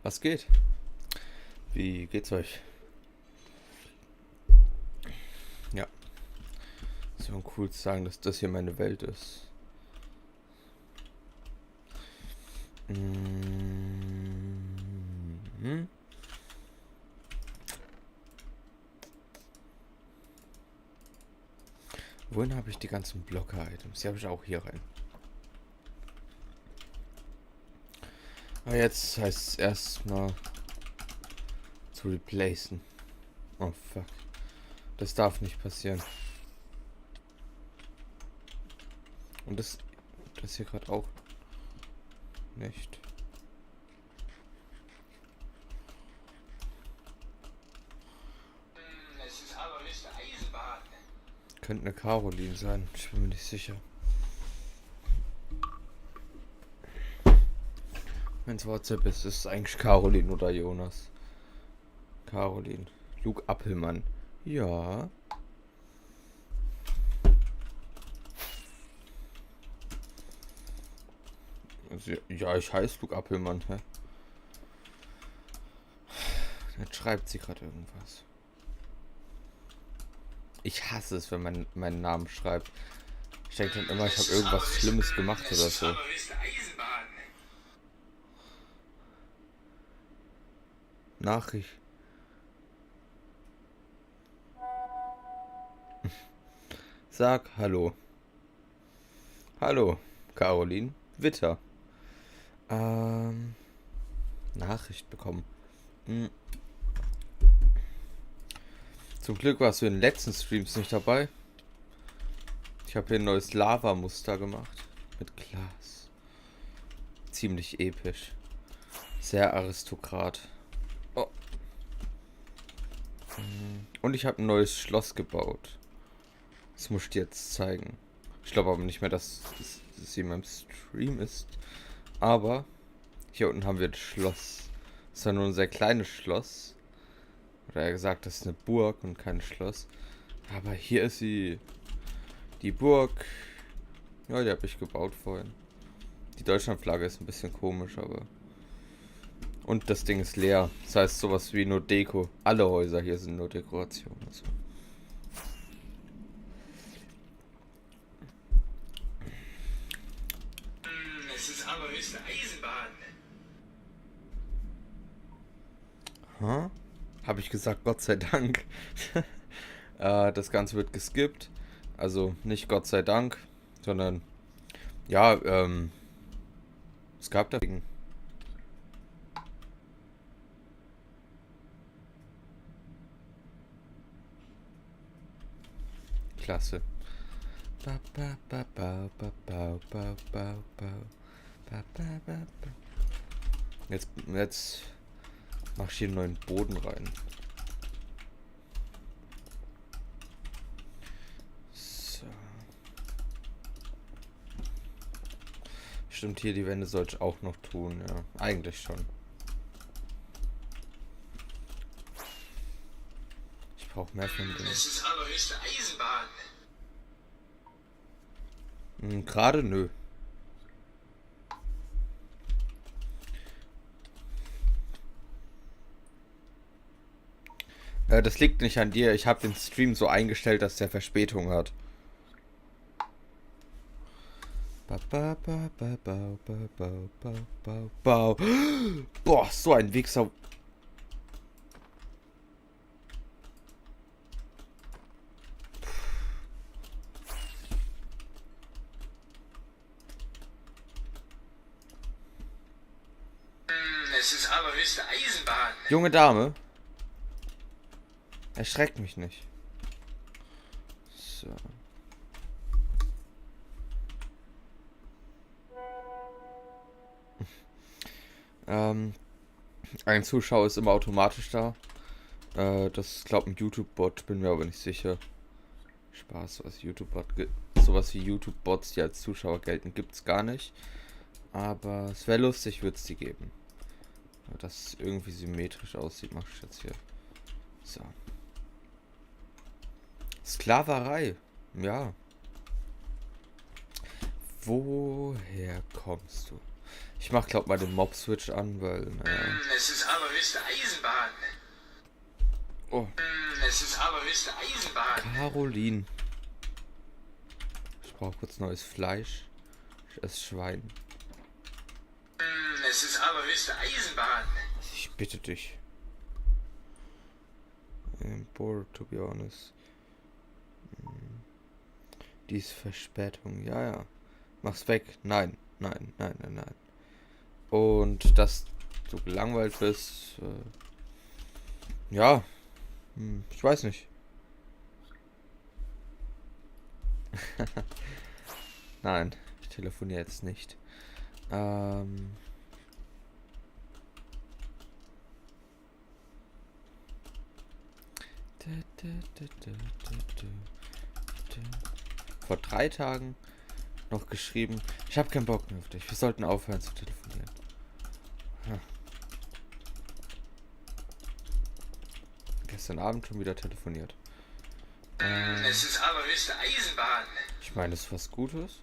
Was geht? Wie geht's euch? Ja, ist schon cool zu sagen, dass das hier meine Welt ist. Wohin habe ich die ganzen Blocker-Items? Die habe ich auch hier rein. Aber jetzt heißt es erstmal zu replacen. Oh fuck. Das darf nicht passieren. Und das hier gerade auch nicht. Es ist allerhöchste Eisenbahn. Könnte eine Caroline sein. Ich bin mir nicht sicher. Wenn es WhatsApp ist, ist es eigentlich Caroline oder Jonas. Caroline. Luke Appelmann. Ja. Also, ja, ich heiße Luke Appelmann. Hä? Jetzt schreibt sie gerade irgendwas. Ich hasse es, wenn man meinen Namen schreibt. Ich denke dann immer, ich habe irgendwas Schlimmes gemacht oder so. Nachricht. Sag Hallo. Hallo, Caroline. Witter. Nachricht bekommen. Zum Glück warst du in den letzten Streams nicht dabei. Ich habe hier ein neues Lava-Muster gemacht. Mit Glas. Ziemlich episch. Sehr Aristokrat. Oh. Und ich habe ein neues Schloss gebaut. Das muss ich dir jetzt zeigen. Ich glaube aber nicht mehr, dass es in meinem Stream ist. Aber hier unten haben wir das Schloss. Das ist ja nur ein sehr kleines Schloss. Oder er gesagt, das ist eine Burg und kein Schloss. Aber hier ist sie. Die Burg. Ja, die habe ich gebaut vorhin. Die Deutschlandflagge ist ein bisschen komisch, aber... Und das Ding ist leer. Das heißt sowas wie nur Deko. Alle Häuser hier sind nur Dekoration. Also. Es ist allerhöchste Eisenbahn. Huh? Habe ich gesagt, Gott sei Dank. Das Ganze wird geskippt. Also nicht Gott sei Dank, sondern ja, es gab dagegen. Klasse. Jetzt mach ich hier einen neuen Boden rein. So. Stimmt, hier die Wände sollte ich auch noch tun, ja. Eigentlich schon. Ich brauche mehr von denen. Es ist allerhöchste Eisenbahn. Gerade nö. Das liegt nicht an dir. Ich habe den Stream so eingestellt, dass der Verspätung hat. Boah, so ein Wichser. Es ist allerhöchste Eisenbahn. Junge Dame. Erschreckt mich nicht. So. Ein Zuschauer ist immer automatisch da. Das ist, glaube ich, ein YouTube-Bot, bin mir aber nicht sicher. Spaß, was YouTube-Bot gibt. Sowas wie YouTube-Bots, die als Zuschauer gelten, gibt es gar nicht. Aber es wäre lustig, würde es die geben. Dass es irgendwie symmetrisch aussieht, mache ich jetzt hier. So. Sklaverei. Ja. Woher kommst du? Ich mach glaub mal den Mob-Switch an, weil, naja. Es ist allerhöchste Eisenbahn. Oh, Es ist allerhöchste Eisenbahn. Caroline. Ich brauche kurz neues Fleisch. Ich esse Schwein. Es ist allerhöchste Eisenbahn. Ich bitte dich. I'm bored, to be honest. Dies Verspätung. Ja, ja. Mach's weg. Nein. Nein, nein, nein, nein. Und dass du gelangweilt bist. Ja. Ich weiß nicht. Nein, ich telefoniere jetzt nicht. Vor 3 Tagen noch geschrieben, ich habe keinen Bock mehr auf dich. Wir sollten aufhören zu telefonieren. Gestern Abend schon wieder telefoniert. Es ist allerhöchste Eisenbahn. Ich meine, es ist was Gutes.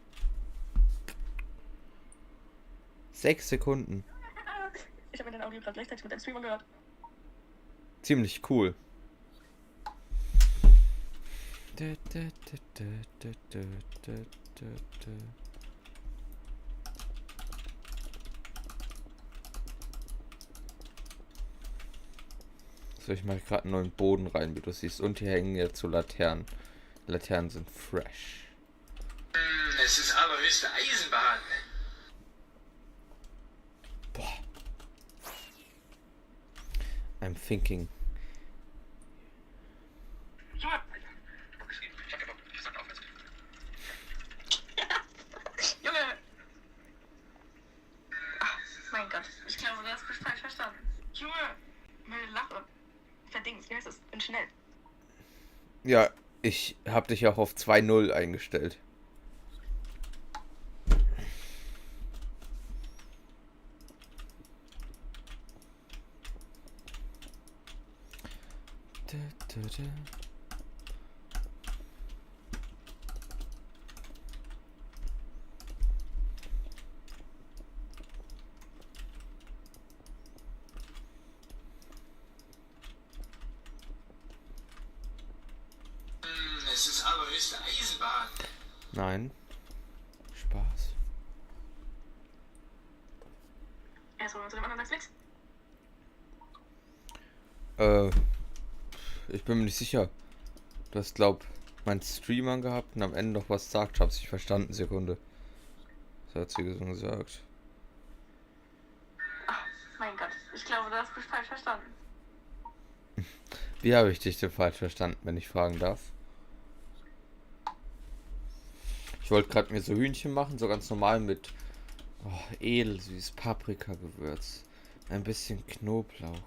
6 Sekunden. Ich habe in dein Audio gerade gleichzeitig mit deinem Streamer gehört. Ziemlich cool. So, ich mache gerade einen neuen Boden rein, wie du siehst. Und hier hängen jetzt so Laternen. Laternen sind fresh. Es ist allerhöchste Eisenbahn. Boah. I'm thinking. Junge! Ach, mein Gott. Ich glaube, du hast mich falsch verstanden. Junge! Meine Lache. Verdings, wie heißt das? Bin schnell. Ja, ich habe dich auch auf 2:0 eingestellt. Es ist allerhöchste Eisenbahn. Nein. Spaß. Erst holen wir zu dem anderen Netflix. Ich bin mir nicht sicher. Du hast, glaub, meinen Stream angehabt und am Ende noch was sagt. Ich hab's nicht verstanden, Sekunde. Das hat sie gesagt. Ach, mein Gott. Ich glaube, du hast mich falsch verstanden. Wie habe ich dich denn falsch verstanden, wenn ich fragen darf? Ich wollte gerade mir so Hühnchen machen, so ganz normal mit edelsüß Paprikagewürz, ein bisschen Knoblauch,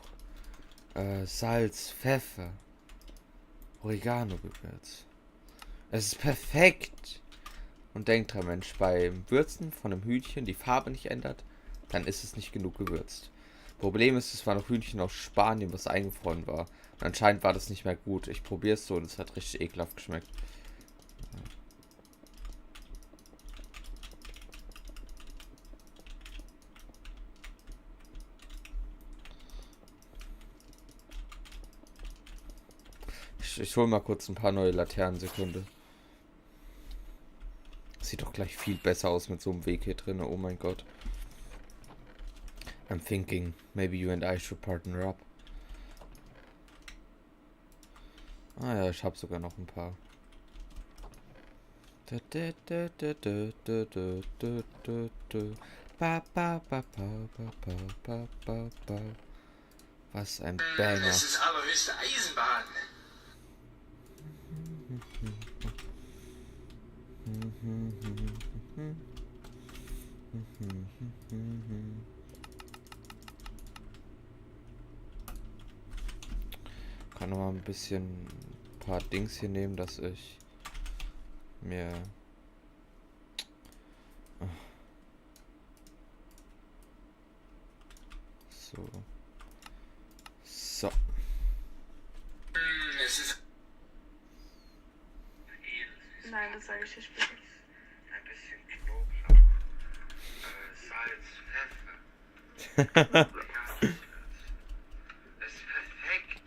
Salz, Pfeffer, Oregano-Gewürz. Es ist perfekt! Und denkt dran, Mensch, beim Würzen von einem Hühnchen die Farbe nicht ändert, dann ist es nicht genug gewürzt. Problem ist, es war noch Hühnchen aus Spanien, was eingefroren war. Und anscheinend war das nicht mehr gut. Ich probiere es so und es hat richtig ekelhaft geschmeckt. Ich hole mal kurz ein paar neue Laternen, Sekunde. Sieht doch gleich viel besser aus mit so einem Weg hier drin. Oh mein Gott. I'm thinking, maybe you and I should partner up. Ah ja, ich habe sogar noch ein paar. Was ein Banger. Es ist allerhöchste Eisenbahn. Kann noch mal ein bisschen paar Dings hier nehmen, dass ich mir so. Es ist Nein, das sage ich nicht. Bitte. ein bisschen Knoblauch. Salz, Pfeffer. Das ist perfekt.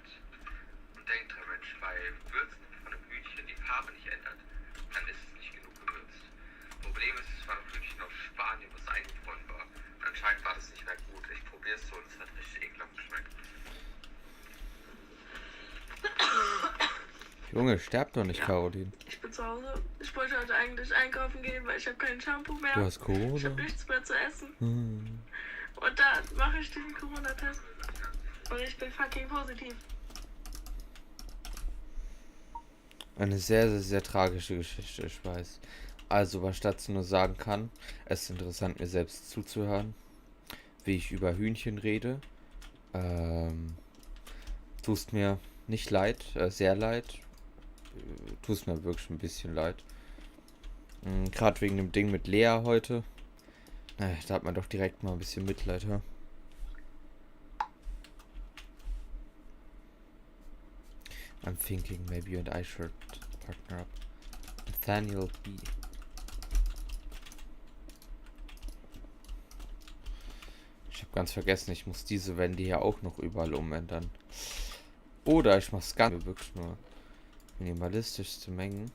Und denkt dran, Mensch, bei Würzen von einem Hühnchen die Farbe nicht ändert, dann ist es nicht genug gewürzt. Problem ist, es war ein Hühnchen aus Spanien, was eingefroren war. Und anscheinend war das nicht mehr gut. Ich probiere es so und es hat richtig ekelhaft geschmeckt. Junge, sterb doch nicht, Ja. Caroline. Ich bin zu Hause. Ich wollte heute eigentlich einkaufen gehen, weil ich habe kein Shampoo mehr. Du hast Ich Corona? habe nichts mehr zu essen. Hm. Und da mache ich diesen Corona-Test. Und ich bin fucking positiv. Eine sehr, sehr, sehr tragische Geschichte, ich weiß. Also, was ich dazu nur sagen kann, es ist interessant, mir selbst zuzuhören, wie ich über Hühnchen rede. Tust mir nicht leid, sehr leid. Tust mir wirklich ein bisschen leid. Gerade wegen dem Ding mit Lea heute. Da hat man doch direkt mal ein bisschen Mitleid, ja. I'm thinking maybe you and I should partner up. Nathaniel B. Ich habe ganz vergessen, ich muss diese Wände hier auch noch überall umändern. Oder ich mach's ganz wirklich nur minimalistischste Mengen.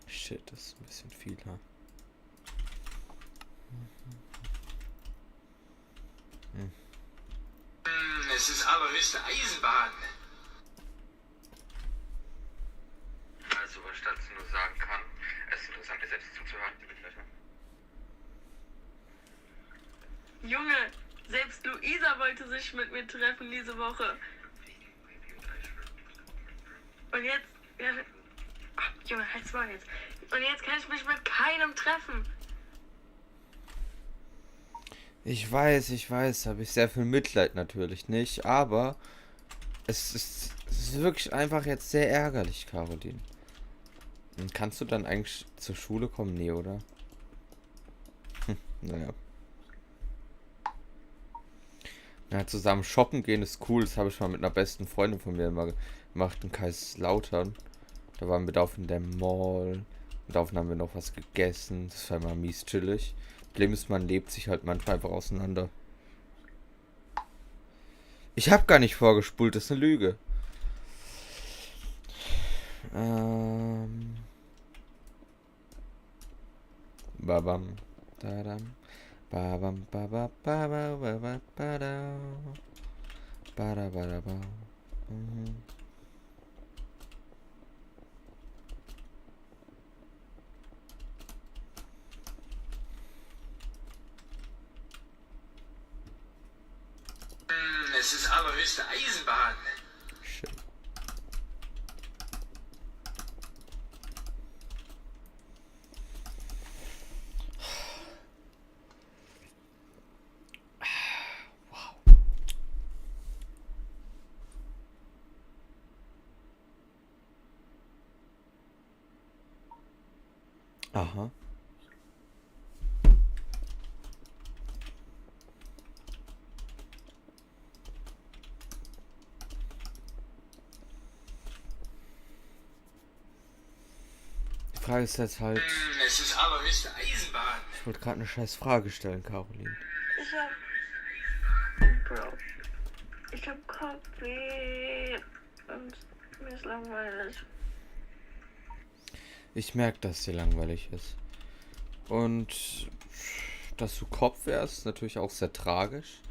Shit, das ist ein bisschen viel, ha? Es ist allerhöchste Eisenbahn. Also, was ich dazu nur sagen kann, es ist interessant, mir selbst zuzuhören. Junge, selbst Luisa wollte sich mit mir treffen diese Woche. Und jetzt... Ja, ach, Junge, halt's mal jetzt. Und jetzt kann ich mich mit keinem treffen. Ich weiß, habe ich sehr viel Mitleid natürlich nicht, aber es ist wirklich einfach jetzt sehr ärgerlich, Caroline. Und kannst du dann eigentlich zur Schule kommen? Nee, oder? Naja. Ja, zusammen shoppen gehen ist cool. Das habe ich mal mit einer besten Freundin von mir immer gemacht in Kaiserslautern. Da waren wir da auf in der Mall. Und da haben wir noch was gegessen. Das war immer mies chillig. Problem ist, man lebt sich halt manchmal einfach auseinander. Ich habe gar nicht vorgespult, das ist eine Lüge. Babam. Dadam. Babam, baba, baba, baba, bada. Bada, bada, ba. Es ist allerhöchste Eisenbahn. Shit. Aha. Die Frage ist jetzt halt... Es ist allerhöchste Eisenbahn. Ich wollte gerade eine scheiß Frage stellen, Caroline. Ich hab Kopfweh. Und mir ist langweilig. Ich merke, dass dir langweilig ist. Und dass du Kopf wärst, natürlich auch sehr tragisch.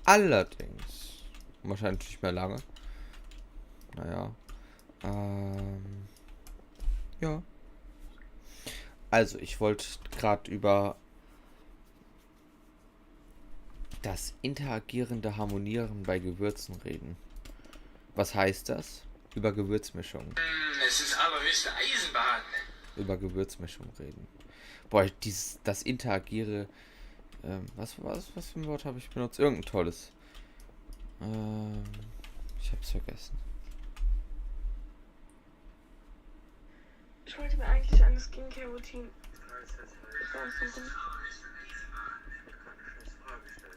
Allerdings, wahrscheinlich nicht mehr lange. Naja. Ja. Also, ich wollte gerade über das interagierende Harmonieren bei Gewürzen reden. Was heißt das? Über Gewürzmischung. Es ist allerhöchste Eisenbahn. Über Gewürzmischung reden. Boah, das interagiere. Was für ein Wort habe ich benutzt? Irgendein tolles. Ich hab's vergessen. Ich wollte mir eigentlich eine Skincare-Routine.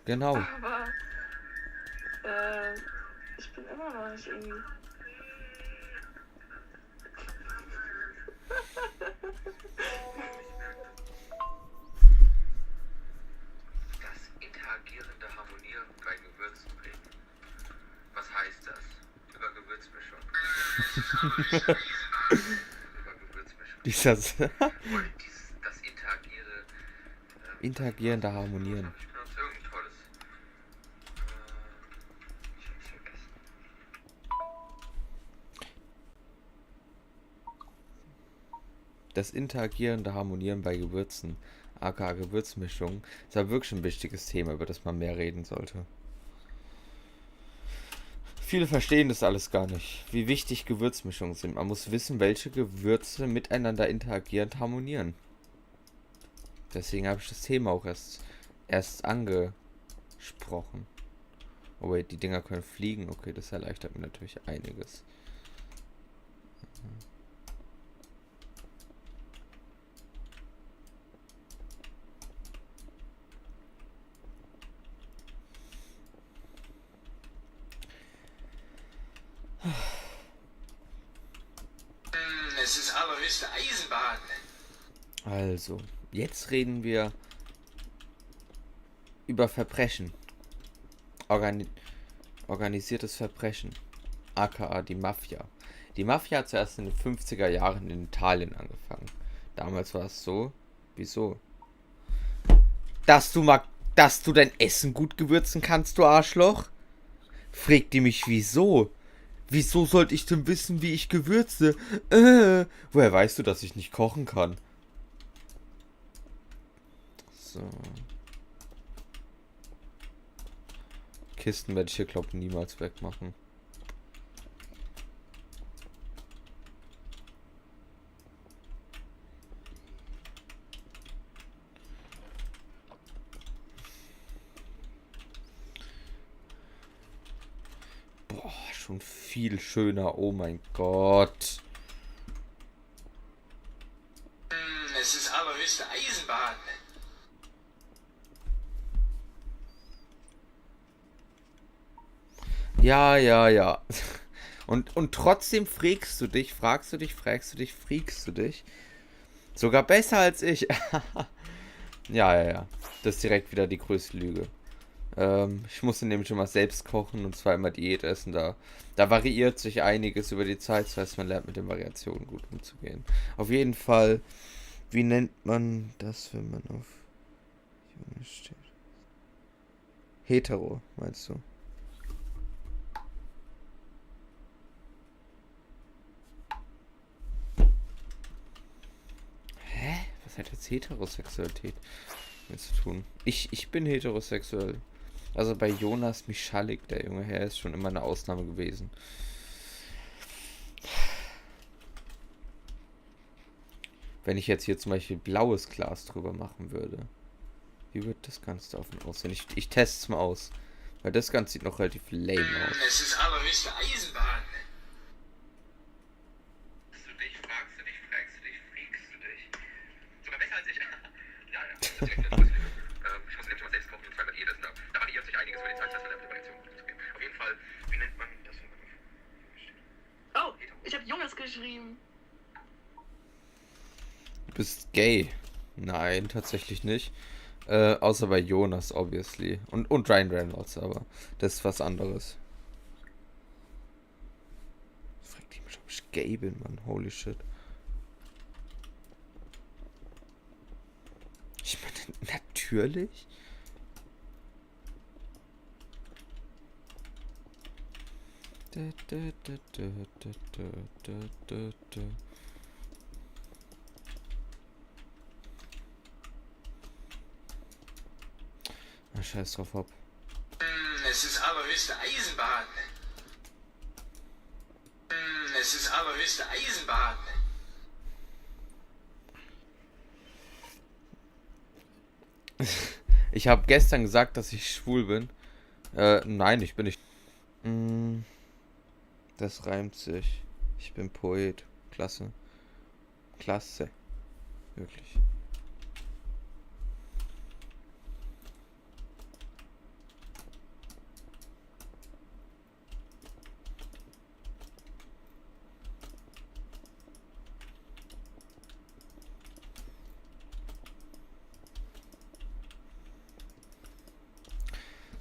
Genau. Aber ich bin immer noch nicht irgendwie. über Gewürzmischung. Dieses Und das interagierende Harmonieren. Ich benutze irgendein tolles. Ich hab's vergessen. Das interagierende Harmonieren bei Gewürzen, aka Gewürzmischung, ist ja wirklich ein wichtiges Thema, über das man mehr reden sollte. Viele verstehen das alles gar nicht, wie wichtig Gewürzmischungen sind. Man muss wissen, welche Gewürze miteinander interagierend harmonieren. Deswegen habe ich das Thema auch erst angesprochen. Aber die Dinger können fliegen. Okay, das erleichtert mir natürlich einiges. Es ist allerhöchste Eisenbahn. Also, jetzt reden wir über Verbrechen. Organisiertes Verbrechen. Aka die Mafia. Die Mafia hat zuerst in den 50er Jahren in Italien angefangen. Damals war es so. Wieso? Dass du dein Essen gut gewürzen kannst, du Arschloch? Fragt die mich, wieso? Wieso sollte ich denn wissen, wie ich gewürze? Woher weißt du, dass ich nicht kochen kann? So. Kisten werde ich hier, glaube ich, niemals wegmachen. Boah, schon viel schöner. Oh mein Gott. Es ist allerhöchste Eisenbahn. Ja, ja, ja. Und trotzdem fragst du dich. Sogar besser als ich. Ja, ja, ja. Das ist direkt wieder die größte Lüge. Ich musste nämlich immer selbst kochen und zwar immer Diät essen. Da variiert sich einiges über die Zeit. Das heißt, man lernt mit den Variationen gut umzugehen. Auf jeden Fall, wie nennt man das, wenn man auf Junge steht? Hetero, meinst du? Hä? Was hat jetzt Heterosexualität mit zu tun? Ich bin heterosexuell. Also bei Jonas Michalik, der junge Herr, ist schon immer eine Ausnahme gewesen. Wenn ich jetzt hier zum Beispiel blaues Glas drüber machen würde, wie wird das Ganze davon aussehen? Ich teste es mal aus. Weil das Ganze sieht noch relativ lame aus. Es ist allerhöchste Eisenbahn. Fragst du dich, freakst du dich. Sogar besser als ich. Ja, ja. Das ist direkt wieder lustig. Ich muss nämlich mal selbst kochen und zweimal das da. Da variiert sich einiges über die Zeit, das heißt, mit der Variation gut umzugehen. Auf jeden Fall, wie nennt man das, wenn man auf Oh, ich habe Junges geschrieben. Du bist gay. Nein, tatsächlich nicht. Außer bei Jonas, obviously. Und Ryan Reynolds, aber das ist was anderes. Fragt die mich, ob ich gay bin, Mann. Holy shit. Ich meine, natürlich. Na, scheiß drauf ab. Es ist allerhöchste Eisenbahn. Es ist allerhöchste Eisenbahn. Ich habe gestern gesagt, dass ich schwul bin. Nein, ich bin nicht. Das reimt sich. Ich bin Poet. Klasse. Klasse. Wirklich.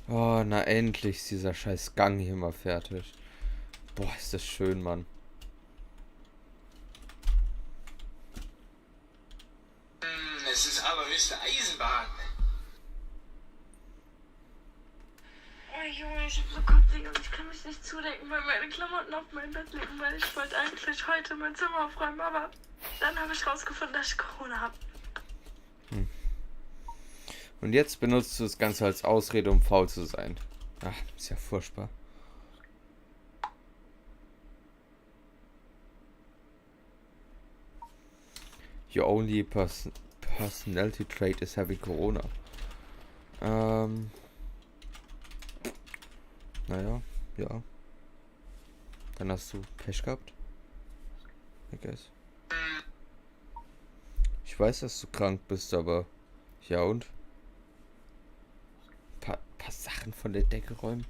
Oh, na endlich ist dieser scheiß Gang hier mal fertig. Boah, ist das schön, Mann. allerhöchste Eisenbahn. Oh Junge, ich hab so Kopfweh und ich kann mich nicht zudecken, weil meine Klamotten auf meinem Bett liegen, weil ich wollte eigentlich heute mein Zimmer aufräumen, aber dann habe ich rausgefunden, dass ich Corona habe. Und jetzt benutzt du das Ganze als Ausrede, um faul zu sein. Ach, ist ja furchtbar. Your only personality trait is having Corona. Naja, ja. Dann hast du Pech gehabt. I guess. Ich weiß, dass du krank bist, aber... Ja und? Paar Sachen von der Decke räumen.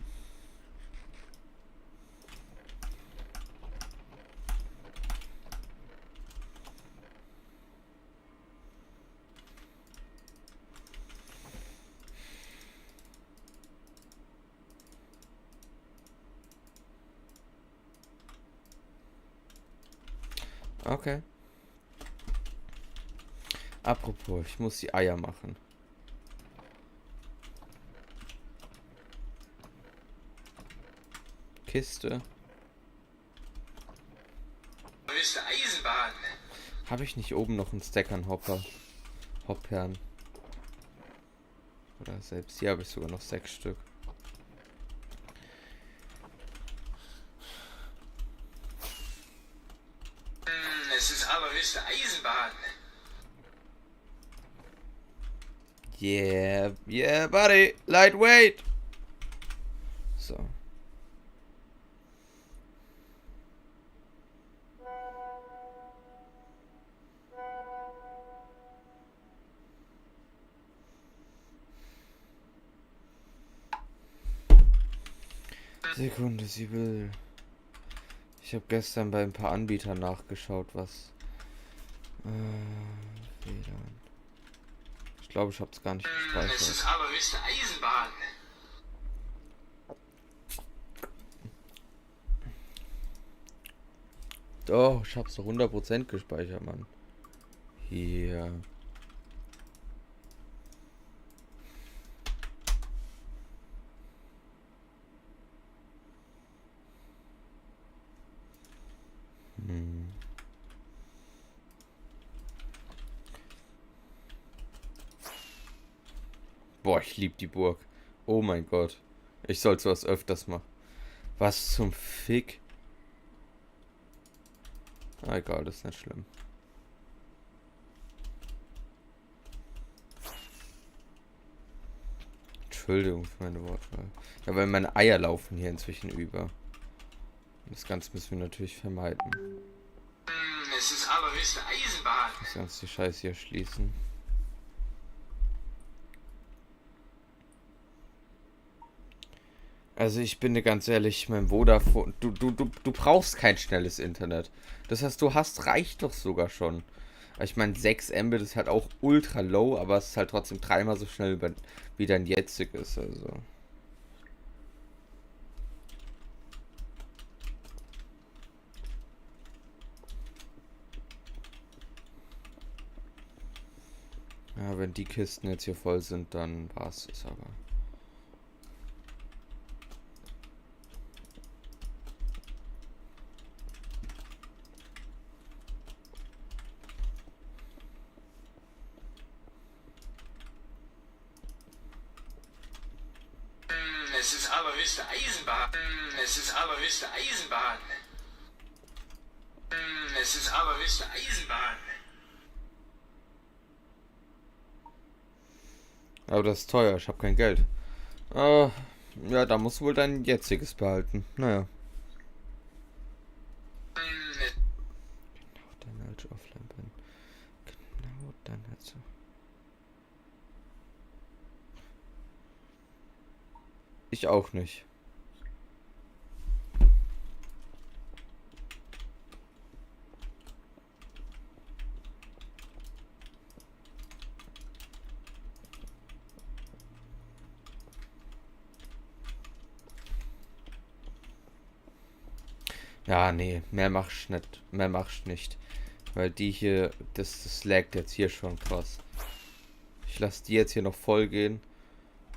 Okay. Apropos, ich muss die Eier machen. Kiste. Höchste Eisenbahn. Habe ich nicht oben noch einen Stack an Hoppern? Oder selbst hier habe ich sogar noch 6 Stück. Es ist allerhöchste Eisenbahn. Yeah, buddy, lightweight. So. Sekunde, sie will. Ich habe gestern bei ein paar Anbietern nachgeschaut, was. WLAN. Ich glaube, ich habe es gar nicht Es gespeichert. ist allerhöchste Eisenbahn. Doch, ich habe es 100% gespeichert, Mann. Hier. Boah, ich liebe die Burg. Oh mein Gott. Ich soll sowas öfters machen. Was zum Fick? Ah, egal, das ist nicht schlimm. Entschuldigung für meine Wortwahl. Ja, weil meine Eier laufen hier inzwischen über. Das Ganze müssen wir natürlich vermeiden. Es ist allerhöchste Eisenbahn. Das ganze die Scheiße hier schließen. Also ich bin dir ganz ehrlich, mein Vodafone, du brauchst kein schnelles Internet. Das heißt, du hast, reicht doch sogar schon. Ich meine, 6 Mbit ist halt auch ultra low, aber es ist halt trotzdem 3-mal so schnell wie dein jetziges, also. Ja, wenn die Kisten jetzt hier voll sind, dann war's es aber. Es ist allerhöchste Eisenbahn. Es ist allerhöchste Eisenbahn. Es ist allerhöchste Eisenbahn. Aber das ist teuer, ich habe kein Geld. Ja, da musst du wohl dein jetziges behalten. Naja. Genau dann, als ich offline bin. Genau dann, als du. Ich auch nicht. Ja, nee, mehr machst nicht. Weil die hier, das laggt jetzt hier schon krass. Ich lasse die jetzt hier noch voll gehen.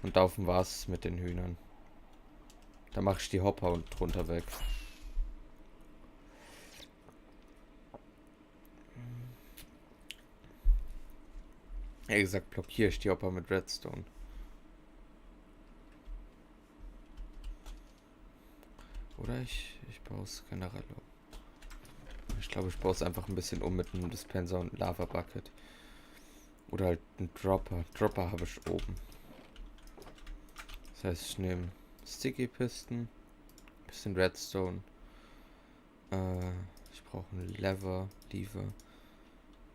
Und davon war's mit den Hühnern. Da mache ich die Hopper und drunter weg. Wie gesagt, blockiere ich die Hopper mit Redstone. Oder ich baue es generell um. Ich glaube, ich baue es einfach ein bisschen um mit einem Dispenser und einem Lava Bucket. Oder halt einen Dropper. Dropper habe ich oben. Das heißt, ich nehme Sticky Pisten, bisschen Redstone. Ich brauche einen Lever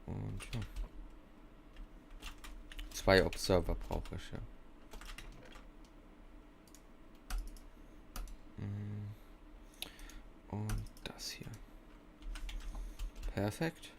und ja. 2 Observer brauche ich, ja. Und das hier. Perfekt.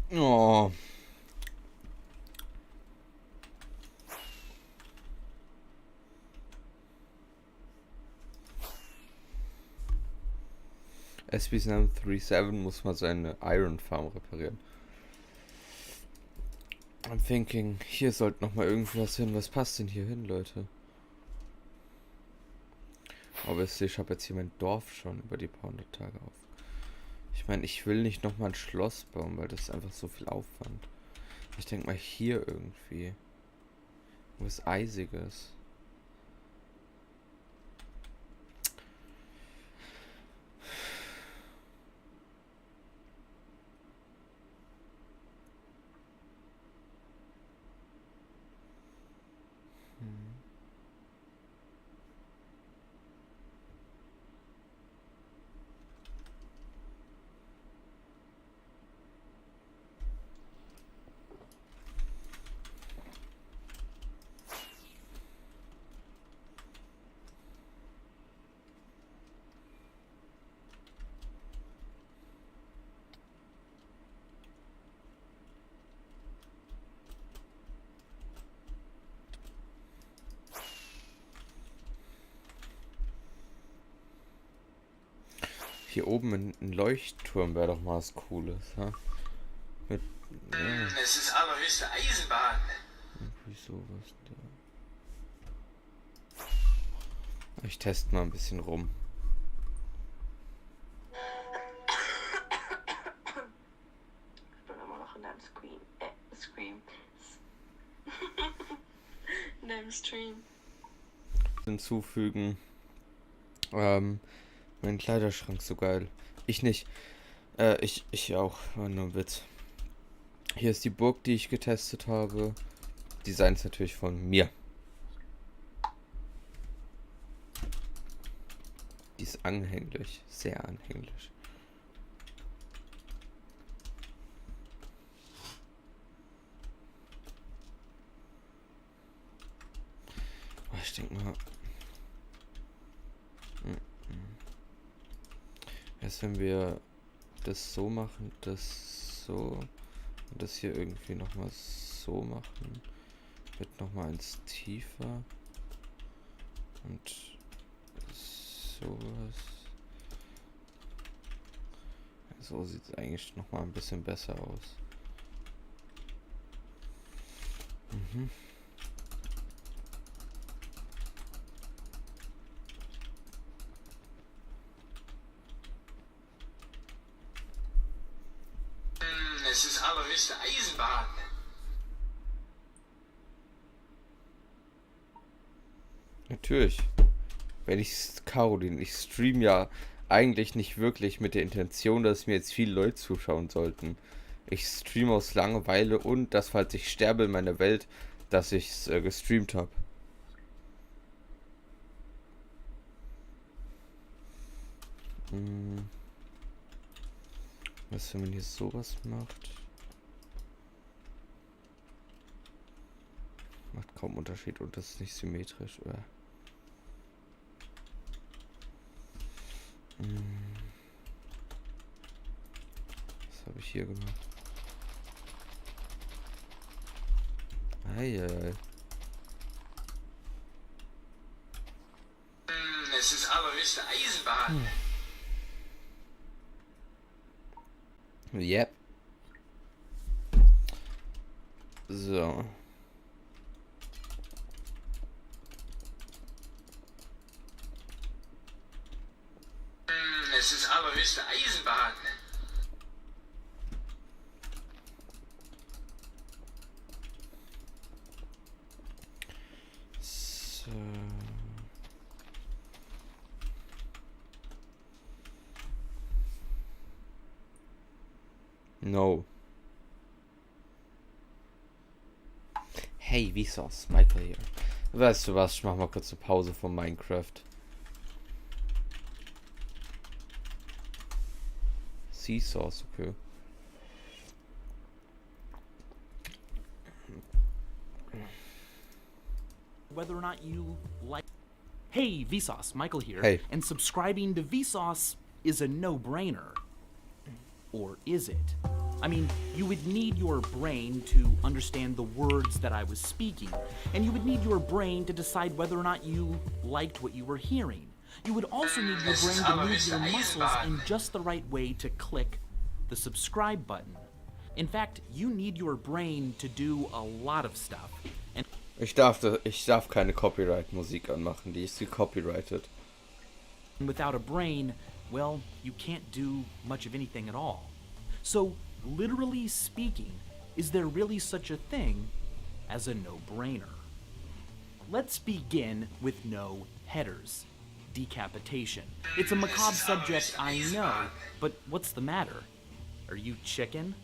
Oh. SB737 muss mal seine Iron Farm reparieren. I'm thinking, hier sollte noch mal irgendwas hin. Was passt denn hier hin, Leute? Aber ich habe jetzt hier mein Dorf schon über die paar hundert Tage auf. Ich meine, ich will nicht noch mal ein Schloss bauen, weil das ist einfach so viel Aufwand. Ich denke mal hier irgendwie. Was Eisiges. Hier oben ein Leuchtturm wäre doch mal was Cooles, ha? Mit, ja. Es ist allerhöchste Eisenbahn. Irgendwie sowas da. Ich teste mal ein bisschen rum. Ich bin immer noch in deinem Scream. In deinem Stream. Hinzufügen. Mein Kleiderschrank so geil. Ich nicht. Ich auch. War nur ein Witz. Hier ist die Burg, die ich getestet habe. Design ist natürlich von mir. Die ist anhänglich. Sehr anhänglich. Ich denke mal. Erst wenn wir das so machen, das so und das hier irgendwie nochmal so machen, wird nochmal eins tiefer und sowas. So sieht es eigentlich nochmal ein bisschen besser aus. Mhm. Es ist allerhöchste Eisenbahn. Natürlich. Wenn ich Caroline, ich stream ja eigentlich nicht wirklich mit der Intention, dass mir jetzt viele Leute zuschauen sollten. Ich streame aus Langeweile und dass, falls ich sterbe in meiner Welt, dass ich es gestreamt habe. Was, wenn man hier sowas macht? Macht kaum Unterschied und das ist nicht symmetrisch, oder? Was habe ich hier gemacht? Eieiei. Es ist allerhöchste Eisenbahn. Yep. So. Es ist allerhöchste Eisenbahn. So. No. Hey, Vsauce, Michael hier. Weißt du was, ich mach mal kurz eine Pause von Minecraft. Sea-Sauce, okay. Whether or not you like... Hey, Vsauce, Michael here. Hey. And subscribing to Vsauce is a no-brainer. Or is it? I mean, you would need your brain to understand the words that I was speaking, and you would need your brain to decide whether or not you liked what you were hearing. You would also need your brain to move your muscles in just the right way to click the subscribe button. In fact, you need your brain to do a lot of stuff. And Ich darf keine Copyright-Musik anmachen, die ist gecopyrighted. without a brain, well, you can't do much of anything at all. So, literally speaking, is there really such a thing as a no-brainer? Let's begin with no headers. Decapitation. It's a macabre subject, I know, but what's the matter? Are you chicken?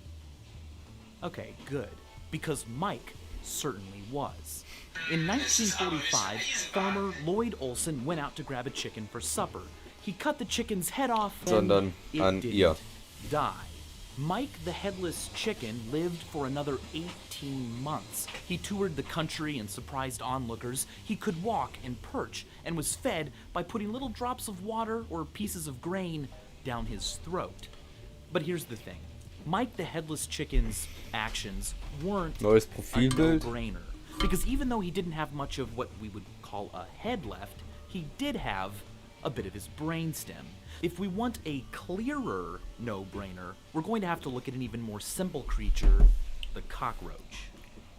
Okay, good, because Mike certainly was. In 1945, farmer Lloyd Olson went out to grab a chicken for supper. He cut the chicken's head off Sondern and an it didn't ihr. die. Mike the Headless Chicken lived for another 18 months. He toured the country and surprised onlookers. He could walk and perch and was fed by putting little drops of water or pieces of grain down his throat. But here's the thing. Mike the Headless Chicken's actions weren't Neues a Profilbild. no-brainer. Because even though he didn't have much of what we would call a head left, he did have a bit of his brainstem. If we want a clearer no-brainer, we're going to have to look at an even more simple creature, the cockroach.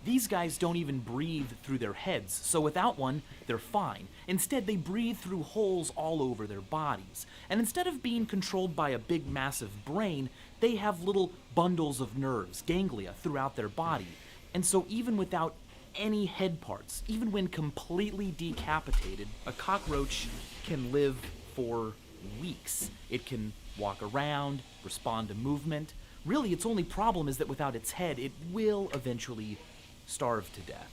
These guys don't even breathe through their heads, so without one, they're fine. Instead, they breathe through holes all over their bodies. And instead of being controlled by a big, massive brain, they have little bundles of nerves, ganglia, throughout their body. And so even without any head parts, even when completely decapitated, a cockroach can live for weeks. It can walk around, respond to movement. Really, its only problem is that without its head, it will eventually starve to death.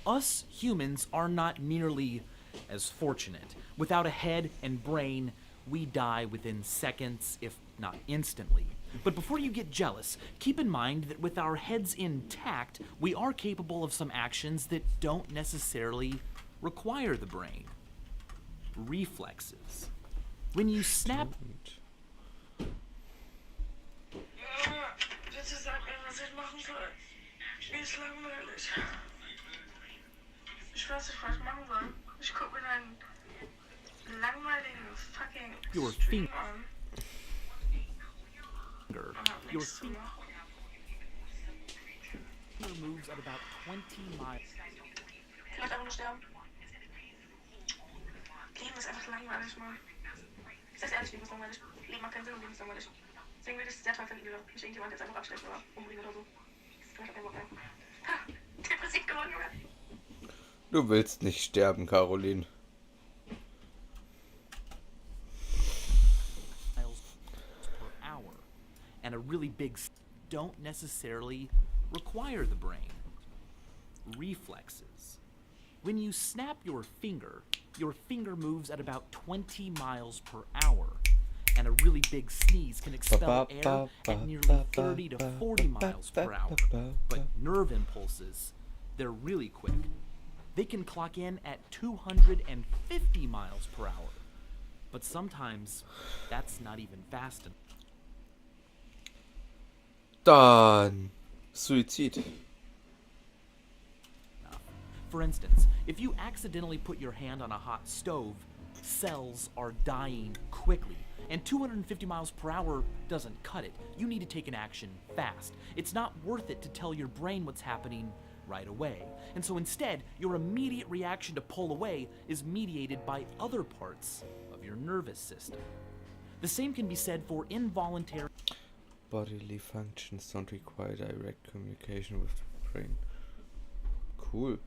Us humans are not nearly as fortunate. Without a head and brain, we die within seconds, if not instantly. But before you get jealous, keep in mind that with our heads intact, we are capable of some actions that don't necessarily require the brain. Reflexes. When you snap Bitte sag mir, was ich machen soll. Mir ist langweilig. Ich weiß nicht, was ich machen soll. Ich guck mir deinen langweiligen fucking Your Stream finger. an. Und hab Your nichts zu machen. finger moves at about 20 miles. Vielleicht einfach nur sterben. Leben ist einfach langweilig, Mann. Ich sag's ehrlich, Leben ist langweilig. Leben macht keinen Sinn und Leben ist langweilig. Deswegen würde ich es sehr toll finden, wenn mich irgendjemand jetzt einfach abstechen oder umbringen oder so. Ich hab keinen Bock mehr. Ha! Depressiv geworden, Junge. Du willst nicht sterben, Caroline. Miles per hour. And a really big don't necessarily require the brain. Reflexes. When you snap your finger moves at about 20 miles per hour. And a really big sneeze can expel air at nearly 30 to 40 miles per hour. But nerve impulses, they're really quick. They can clock in at 250 miles per hour. But sometimes that's not even fast enough. Dann Suizid. For instance, if you accidentally put your hand on a hot stove, cells are dying quickly. And 250 miles per hour doesn't cut it. You need to take an action fast. It's not worth it to tell your brain what's happening right away. And so instead, your immediate reaction to pull away is mediated by other parts of your nervous system. The same can be said for involuntary Bodily functions don't require direct communication with the brain. Cool.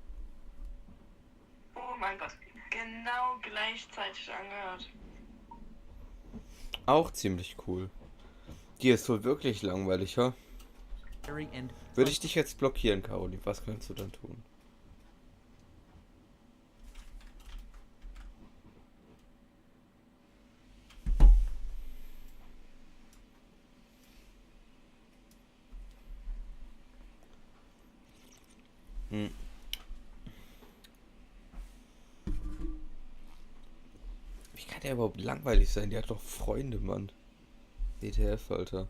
Oh mein Gott. Genau gleichzeitig angehört. Auch ziemlich cool. Die ist wohl wirklich langweilig, ja? and Würde ich dich jetzt blockieren, Caroline, was kannst du dann tun? Wie kann der überhaupt langweilig sein? Der hat doch Freunde, Mann. ETF, Alter.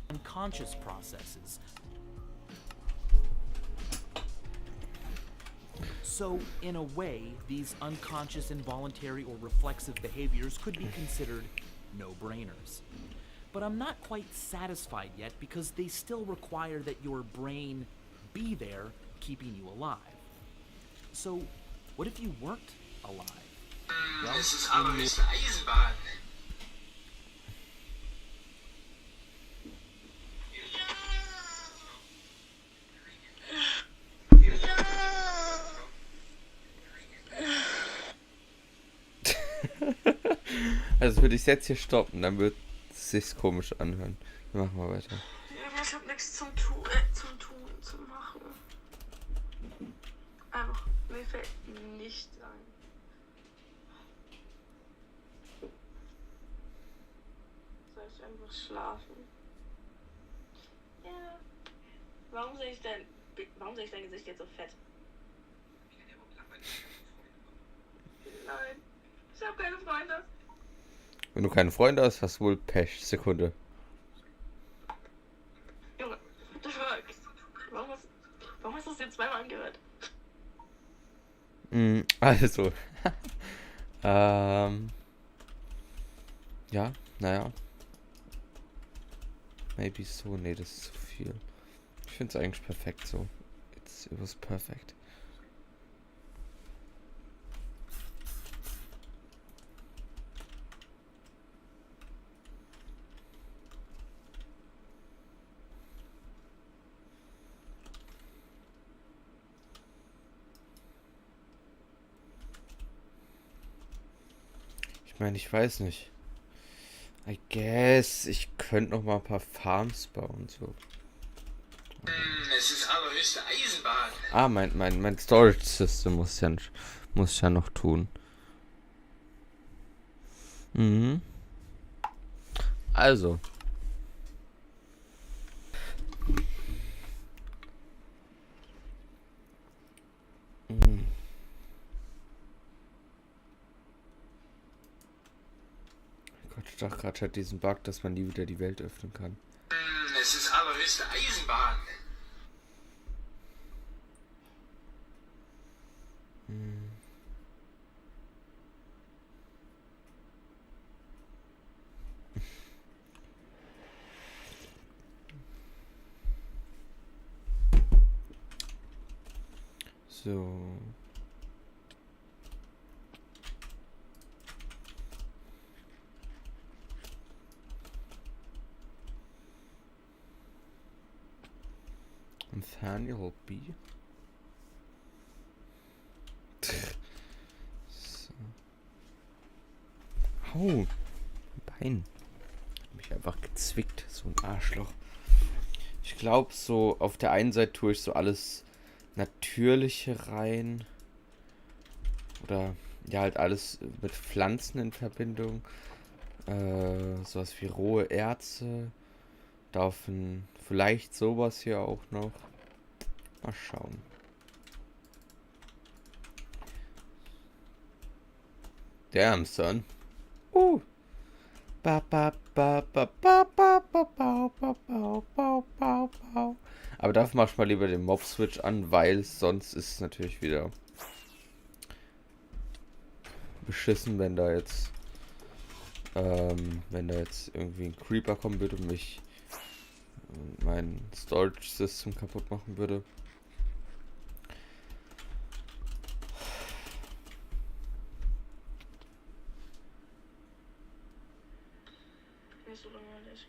unconscious processes. So, in a way, these unconscious, involuntary, or reflexive behaviors could be considered no-brainers. But I'm not quite satisfied yet because they still require that your brain be there, keeping you alive. So, what if you weren't alive? Well, Es ist allerhöchste Eisenbahn. Also würde ich jetzt hier stoppen, dann wird es sich komisch anhören. Wir machen mal weiter. Ja, ich hab nichts zum Tun, zu machen. Einfach, mir fällt nichts ein. Soll ich einfach schlafen? Ja. Warum sehe ich dein Gesicht jetzt so fett? Nein, ich hab keine Freunde. Wenn du keine Freunde hast, hast du wohl Pech. Sekunde. Junge, what the fuck? Warum hast du das jetzt zweimal angehört? Also. Ja, naja. Maybe so. Nee, das ist zu viel. Ich finde es eigentlich perfekt so. It was perfect. Ich meine, ich weiß nicht. I guess, ich könnte noch mal ein paar Farms bauen, so. Es ist allerhöchste Eisenbahn. Ah, mein Storage System muss ich ja noch tun. Mhm. Also. Gott, ich dachte gerade, ich hatte diesen Bug, dass man nie wieder die Welt öffnen kann. Es ist allerhöchste willst du Eisenbahn? So. Nathaniel B. So. Au. Bein. Hat mich einfach gezwickt. So ein Arschloch. Ich glaube, so auf der einen Seite tue ich so alles Natürliche rein. Oder ja, halt alles mit Pflanzen in Verbindung. Sowas wie rohe Erze. Davon vielleicht sowas hier auch noch. Mal schauen. Damn, son. Ba, ba, ba, ba, ba, ba, ba, ba, ba, ba, ba, ba, ba. Aber dafür mach ich mal lieber den Mob-Switch an, weil sonst ist es natürlich wieder beschissen, wenn da jetzt irgendwie ein Creeper kommen würde und mich mein Storage-System kaputt machen würde. Nicht so langweilig.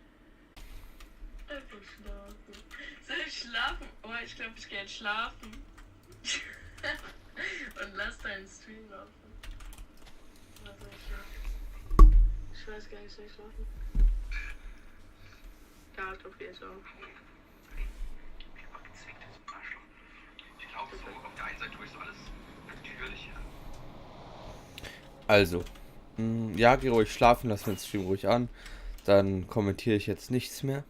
Einfach schlafen. Soll ich schlafen? Oh, ich glaube, ich gehe jetzt schlafen. Und lass deinen Stream laufen. Was soll ich schlafen? Ich weiß gar nicht, soll ich schlafen? Ja, ich glaube, ich schlafen. Ich glaube, so auf der einen Seite tue ich so alles Natürliche. Also, ja, geh ruhig schlafen, lass mir den Stream ruhig an. Dann kommentiere ich jetzt nichts mehr.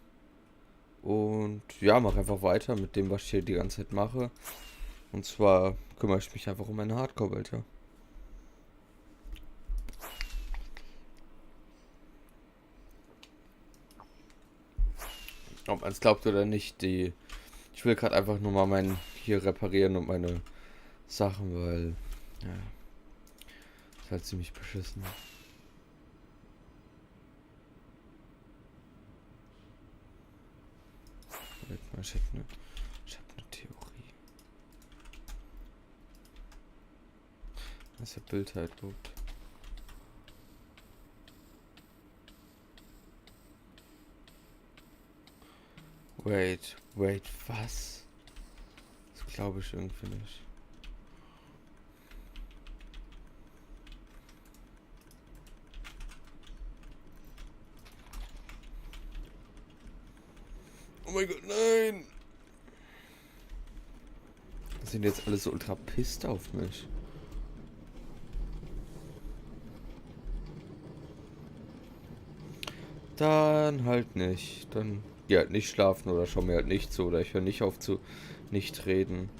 Und ja, mach einfach weiter mit dem, was ich hier die ganze Zeit mache. Und zwar kümmere ich mich einfach um meine Hardcore-Welt, ja. Ob man es glaubt oder nicht, ich will gerade einfach nur mal mein hier reparieren und meine Sachen, weil ja, ist halt ziemlich beschissen. Warte mal, ich hab eine Theorie. Was ist der Bild halt gut. Wait, was? Das glaube ich irgendwie nicht. Oh mein Gott, nein! Die sind jetzt alle so ultra pisst auf mich. Dann halt nicht. Dann ja, nicht schlafen oder schau mir halt nicht zu oder ich höre nicht auf zu nicht reden.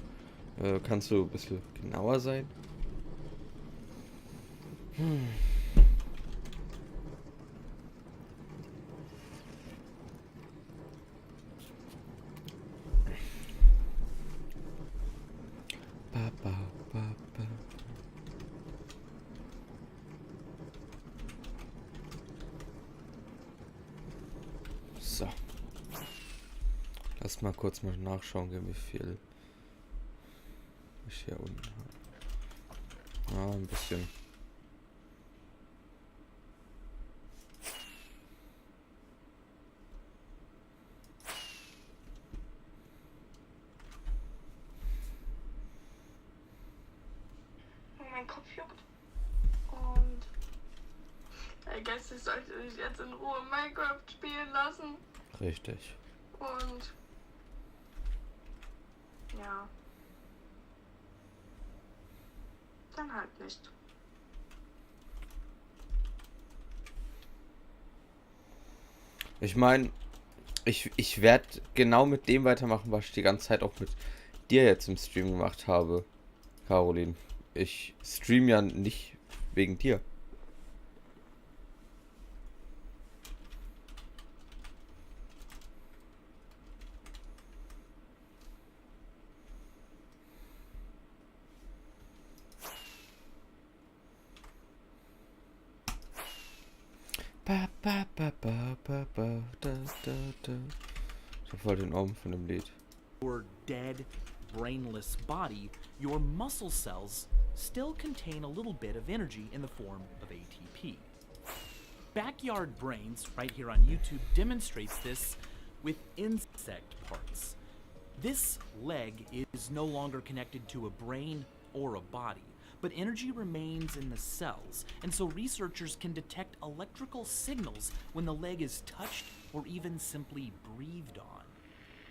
Kannst du ein bisschen genauer sein? Ba, ba, ba, ba. So. Lass mal kurz mal nachschauen, wie viel ich hier unten habe. Ah, ein bisschen. Mein Kopf juckt. Und I guess ich sollte mich jetzt in Ruhe Minecraft spielen lassen. Richtig. Und ja. Dann halt nicht. Ich meine, ich werde genau mit dem weitermachen, was ich die ganze Zeit auch mit dir jetzt im Stream gemacht habe, Caroline. Ich stream ja nicht wegen dir. Ba, ba, ba, ba, ba, ba, da, da, da. Ich hab voll den Ohren von dem Lied. Your dead, brainless body, your muscle cells still contain a little bit of energy in the form of ATP. Backyard Brains, right here on YouTube, demonstrates this with insect parts. This leg is no longer connected to a brain or a body, but energy remains in the cells, and so researchers can detect electrical signals when the leg is touched or even simply breathed on.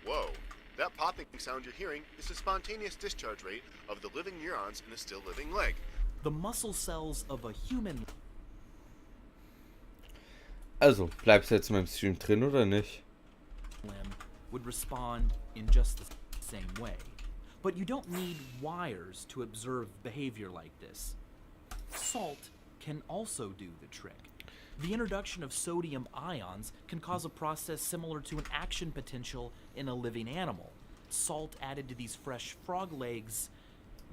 Whoa, that popping sound you're hearing is the spontaneous discharge rate of the living neurons in a still living leg. The muscle cells of a human Also, bleibst du jetzt in meinem Stream drin oder nicht? limb would respond in just the same way. But you don't need wires to observe behavior like this. Salt can also do the trick. The introduction of sodium ions can cause a process similar to an action potential in a living animal. Salt added to these fresh frog legs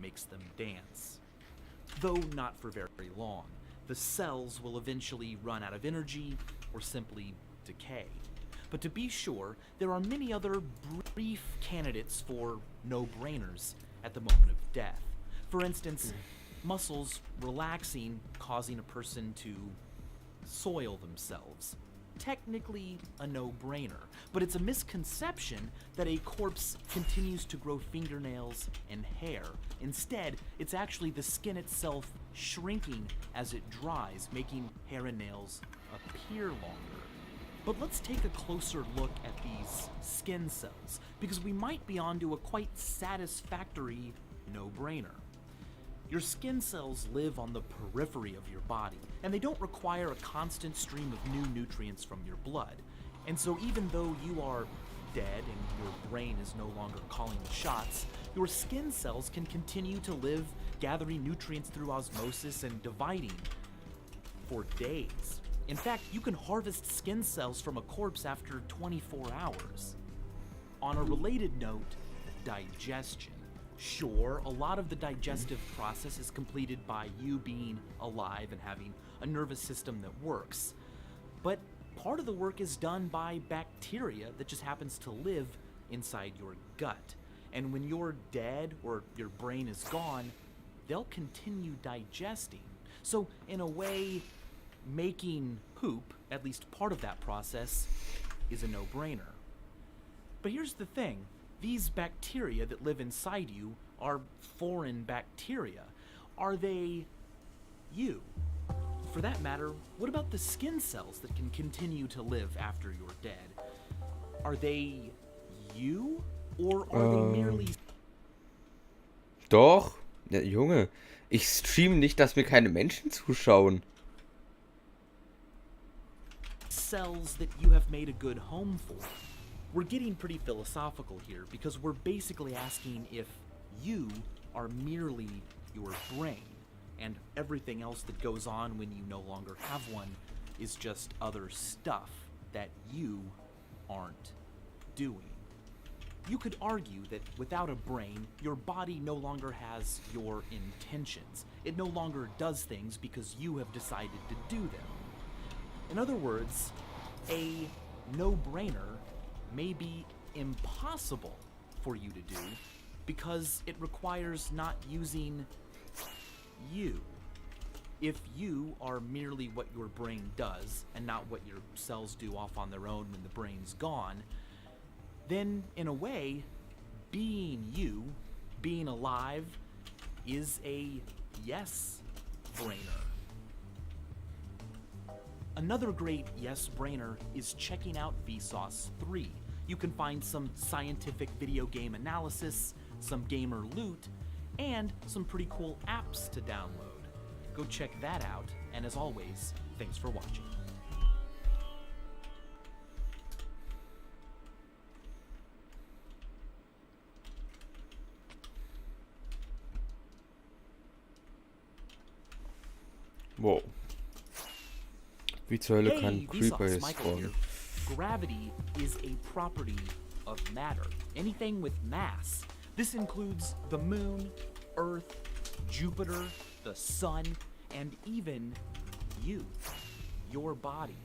makes them dance. Though not for very long. The cells will eventually run out of energy or simply decay. But to be sure, there are many other brief candidates for no-brainers at the moment of death. For instance, muscles relaxing, causing a person to soil themselves. Technically a no-brainer, but it's a misconception that a corpse continues to grow fingernails and hair. Instead, it's actually the skin itself shrinking as it dries, making hair and nails appear longer. But let's take a closer look at these skin cells, because we might be onto a quite satisfactory no-brainer. Your skin cells live on the periphery of your body, and they don't require a constant stream of new nutrients from your blood. And so even though you are dead and your brain is no longer calling the shots, your skin cells can continue to live, gathering nutrients through osmosis and dividing for days. In fact, you can harvest skin cells from a corpse after 24 hours. On a related note, digestion. Sure, a lot of the digestive process is completed by you being alive and having a nervous system that works. But part of the work is done by bacteria that just happens to live inside your gut. And when you're dead or your brain is gone, they'll continue digesting. So in a way, making poop, at least part of that process, is a no-brainer. But here's the thing. These bacteria that live inside you are foreign bacteria. Are they you? For that matter, what about the skin cells that can continue to live after you're dead? Are they you? Or are they merely Doch. Ja, Junge, ich streame nicht, dass mir keine Menschen zuschauen. cells that you have made a good home for? We're getting pretty philosophical here because we're basically asking if you are merely your brain and everything else that goes on when you no longer have one is just other stuff that you aren't doing. You could argue that without a brain, your body no longer has your intentions. It no longer does things because you have decided to do them. In other words, a no-brainer may be impossible for you to do because it requires not using you. If you are merely what your brain does and not what your cells do off on their own when the brain's gone, then in a way, being you, being alive, is a yes-brainer. Another great yes-brainer is checking out Vsauce 3. You can find some scientific video game analysis, some gamer loot, and some pretty cool apps to download. Go check that out, and as always, thanks for watching. Wow. Wie zur Hölle kann Hey, Creeper Vsauce, hier Michael here. spawnen? Gravity is a property of matter. Anything with mass. This includes the moon, Earth, Jupiter, the sun, and even you, your body.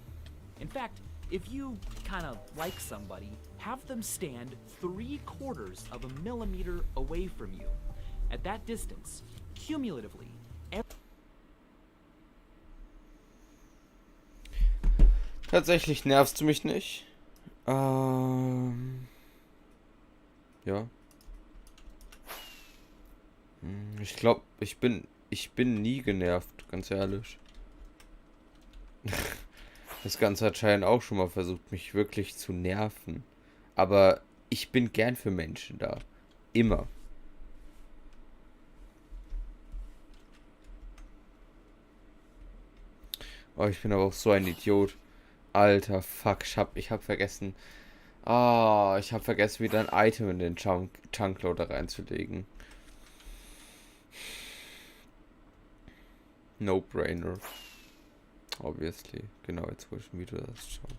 In fact, if you kind of like somebody, have them stand 3/4 of a millimeter away from you. At that distance, cumulatively, Tatsächlich nervst du mich nicht. Ja. Ich glaube, ich bin nie genervt, ganz ehrlich. Das Ganze hat Cheyenne auch schon mal versucht, mich wirklich zu nerven. Aber ich bin gern für Menschen da. Immer. Oh, ich bin aber auch so ein Idiot. Alter, fuck, ich hab vergessen. Ich hab vergessen, wieder ein Item in den Chunkloader reinzulegen. No-brainer. Obviously. Genau, jetzt wo ich schon wieder das schaue.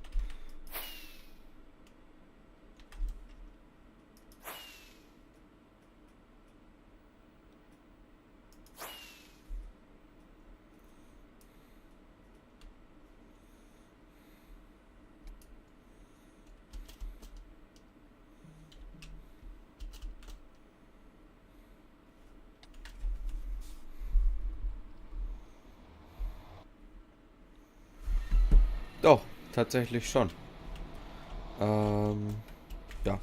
Doch, tatsächlich schon. Ja.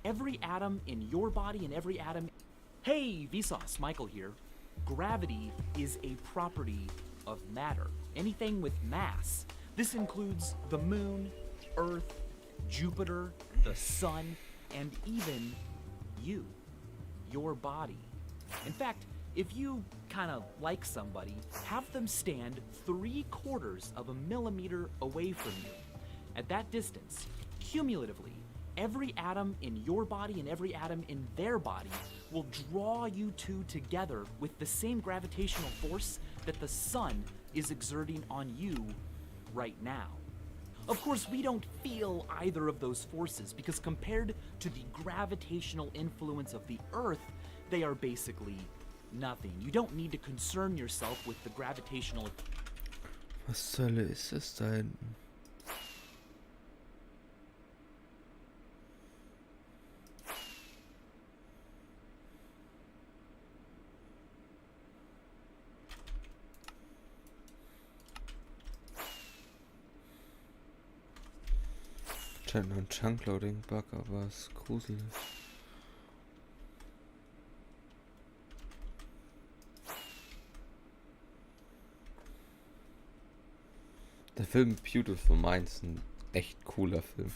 every atom in your body and every atom... Hey, Vsauce, Michael here. Gravity is a property of matter. Anything with mass. This includes the moon, Earth, Jupiter, the sun, and even you, your body. In fact, if you kind of like somebody, have them stand 3/4 of a millimeter away from you. At that distance, cumulatively, every atom in your body and every atom in their body will draw you two together with the same gravitational force that the sun is exerting on you right now. Of course, we don't feel either of those forces because compared to the gravitational influence of the Earth, they are basically nothing. You don't need to concern yourself with the gravitational... Was zur Hölle ist das da hinten? Scheint nur ein Chunkloading-Bug, aber es ist gruselig. Der Film Beautiful Minds ist ein echt cooler Film.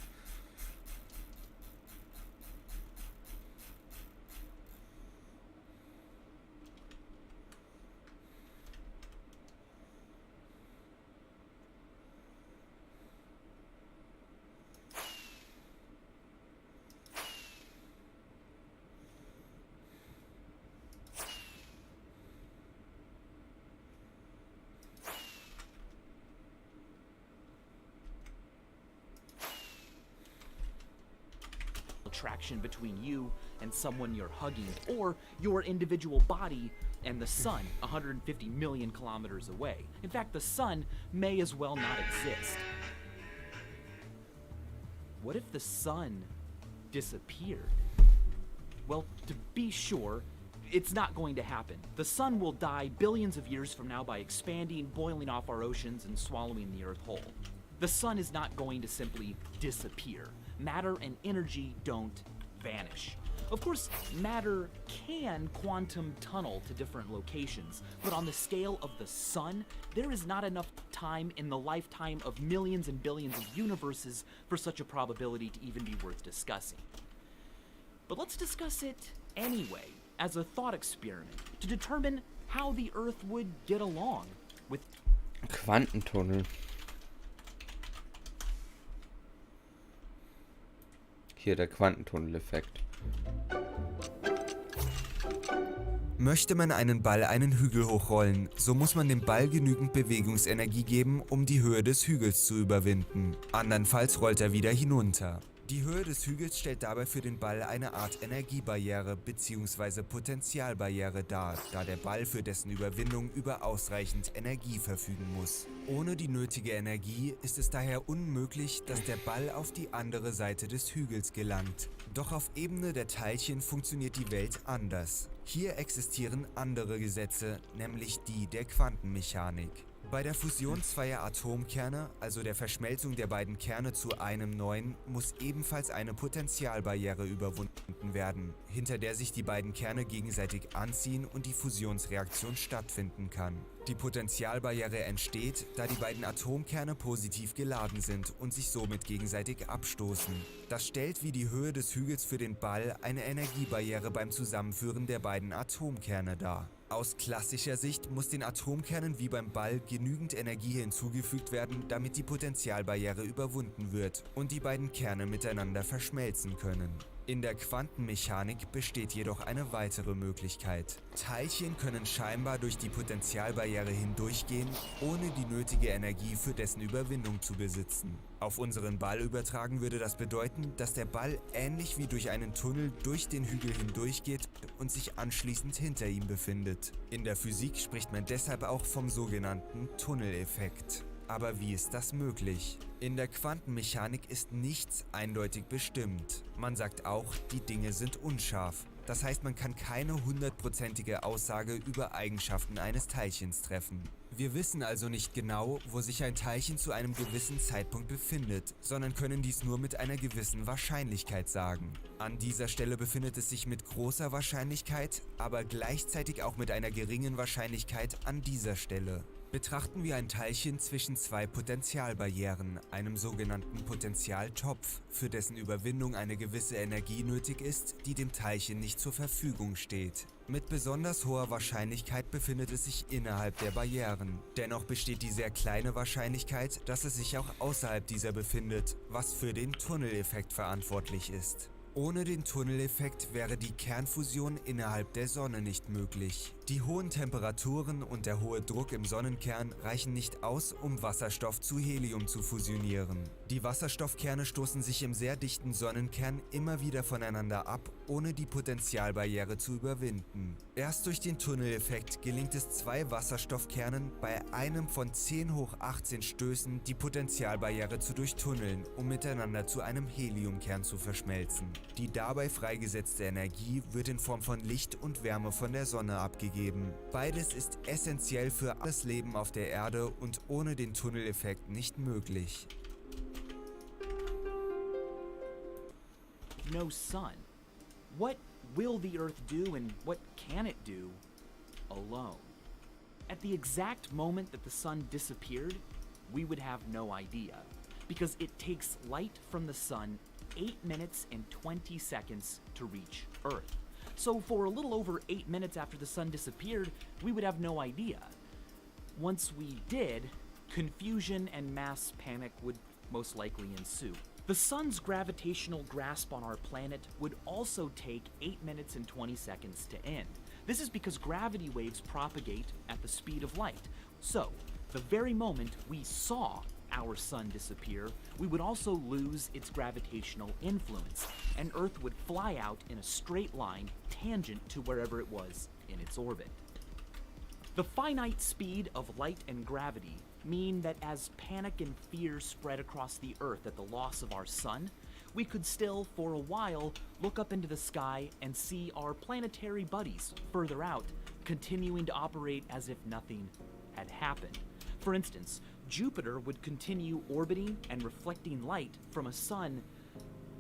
attraction between you and someone you're hugging, or your individual body and the sun 150 million kilometers away. In fact, the sun may as well not exist. What if the sun disappeared? Well, to be sure, it's not going to happen. The sun will die billions of years from now by expanding, boiling off our oceans, and swallowing the Earth whole. The sun is not going to simply disappear. Matter and energy don't vanish. Of course, matter can quantum tunnel to different locations, but on the scale of the sun, there is not enough time in the lifetime of millions and billions of universes for such a probability to even be worth discussing. But let's discuss it anyway, as a thought experiment, to determine how the Earth would get along with... Quantentunnel. Hier der Quantentunneleffekt. Möchte man einen Ball einen Hügel hochrollen, so muss man dem Ball genügend Bewegungsenergie geben, um die Höhe des Hügels zu überwinden. Andernfalls rollt er wieder hinunter. Die Höhe des Hügels stellt dabei für den Ball eine Art Energiebarriere bzw. Potentialbarriere dar, da der Ball für dessen Überwindung über ausreichend Energie verfügen muss. Ohne die nötige Energie ist es daher unmöglich, dass der Ball auf die andere Seite des Hügels gelangt. Doch auf Ebene der Teilchen funktioniert die Welt anders. Hier existieren andere Gesetze, nämlich die der Quantenmechanik. Bei der Fusion zweier Atomkerne, also der Verschmelzung der beiden Kerne zu einem neuen, muss ebenfalls eine Potentialbarriere überwunden werden, hinter der sich die beiden Kerne gegenseitig anziehen und die Fusionsreaktion stattfinden kann. Die Potentialbarriere entsteht, da die beiden Atomkerne positiv geladen sind und sich somit gegenseitig abstoßen. Das stellt wie die Höhe des Hügels für den Ball eine Energiebarriere beim Zusammenführen der beiden Atomkerne dar. Aus klassischer Sicht muss den Atomkernen wie beim Ball genügend Energie hinzugefügt werden, damit die Potentialbarriere überwunden wird und die beiden Kerne miteinander verschmelzen können. In der Quantenmechanik besteht jedoch eine weitere Möglichkeit. Teilchen können scheinbar durch die Potentialbarriere hindurchgehen, ohne die nötige Energie für dessen Überwindung zu besitzen. Auf unseren Ball übertragen würde das bedeuten, dass der Ball ähnlich wie durch einen Tunnel durch den Hügel hindurchgeht und sich anschließend hinter ihm befindet. In der Physik spricht man deshalb auch vom sogenannten Tunneleffekt. Aber wie ist das möglich? In der Quantenmechanik ist nichts eindeutig bestimmt. Man sagt auch, die Dinge sind unscharf. Das heißt, man kann keine hundertprozentige Aussage über Eigenschaften eines Teilchens treffen. Wir wissen also nicht genau, wo sich ein Teilchen zu einem gewissen Zeitpunkt befindet, sondern können dies nur mit einer gewissen Wahrscheinlichkeit sagen. An dieser Stelle befindet es sich mit großer Wahrscheinlichkeit, aber gleichzeitig auch mit einer geringen Wahrscheinlichkeit an dieser Stelle. Betrachten wir ein Teilchen zwischen zwei Potentialbarrieren, einem sogenannten Potentialtopf, für dessen Überwindung eine gewisse Energie nötig ist, die dem Teilchen nicht zur Verfügung steht. Mit besonders hoher Wahrscheinlichkeit befindet es sich innerhalb der Barrieren. Dennoch besteht die sehr kleine Wahrscheinlichkeit, dass es sich auch außerhalb dieser befindet, was für den Tunneleffekt verantwortlich ist. Ohne den Tunneleffekt wäre die Kernfusion innerhalb der Sonne nicht möglich. Die hohen Temperaturen und der hohe Druck im Sonnenkern reichen nicht aus, um Wasserstoff zu Helium zu fusionieren. Die Wasserstoffkerne stoßen sich im sehr dichten Sonnenkern immer wieder voneinander ab, ohne die Potentialbarriere zu überwinden. Erst durch den Tunneleffekt gelingt es zwei Wasserstoffkernen bei einem von 10 hoch 18 Stößen die Potentialbarriere zu durchtunneln, um miteinander zu einem Heliumkern zu verschmelzen. Die dabei freigesetzte Energie wird in Form von Licht und Wärme von der Sonne abgegeben. Beides ist essentiell für alles Leben auf der Erde und ohne den Tunneleffekt nicht möglich. No sun. What will the Earth do and what can it do alone? At the exact moment that the sun disappeared, we would have no idea, because it takes light from the sun 8 minutes and 20 seconds to reach Earth. So for a little over 8 minutes after the sun disappeared, we would have no idea. Once we did, confusion and mass panic would most likely ensue. The sun's gravitational grasp on our planet would also take 8 minutes and 20 seconds to end. This is because gravity waves propagate at the speed of light. So, the very moment we saw our sun disappear, we would also lose its gravitational influence, and Earth would fly out in a straight line tangent to wherever it was in its orbit. The finite speed of light and gravity mean that as panic and fear spread across the Earth at the loss of our sun, we could still, for a while, look up into the sky and see our planetary buddies further out, continuing to operate as if nothing had happened. For instance, Jupiter would continue orbiting and reflecting light from a sun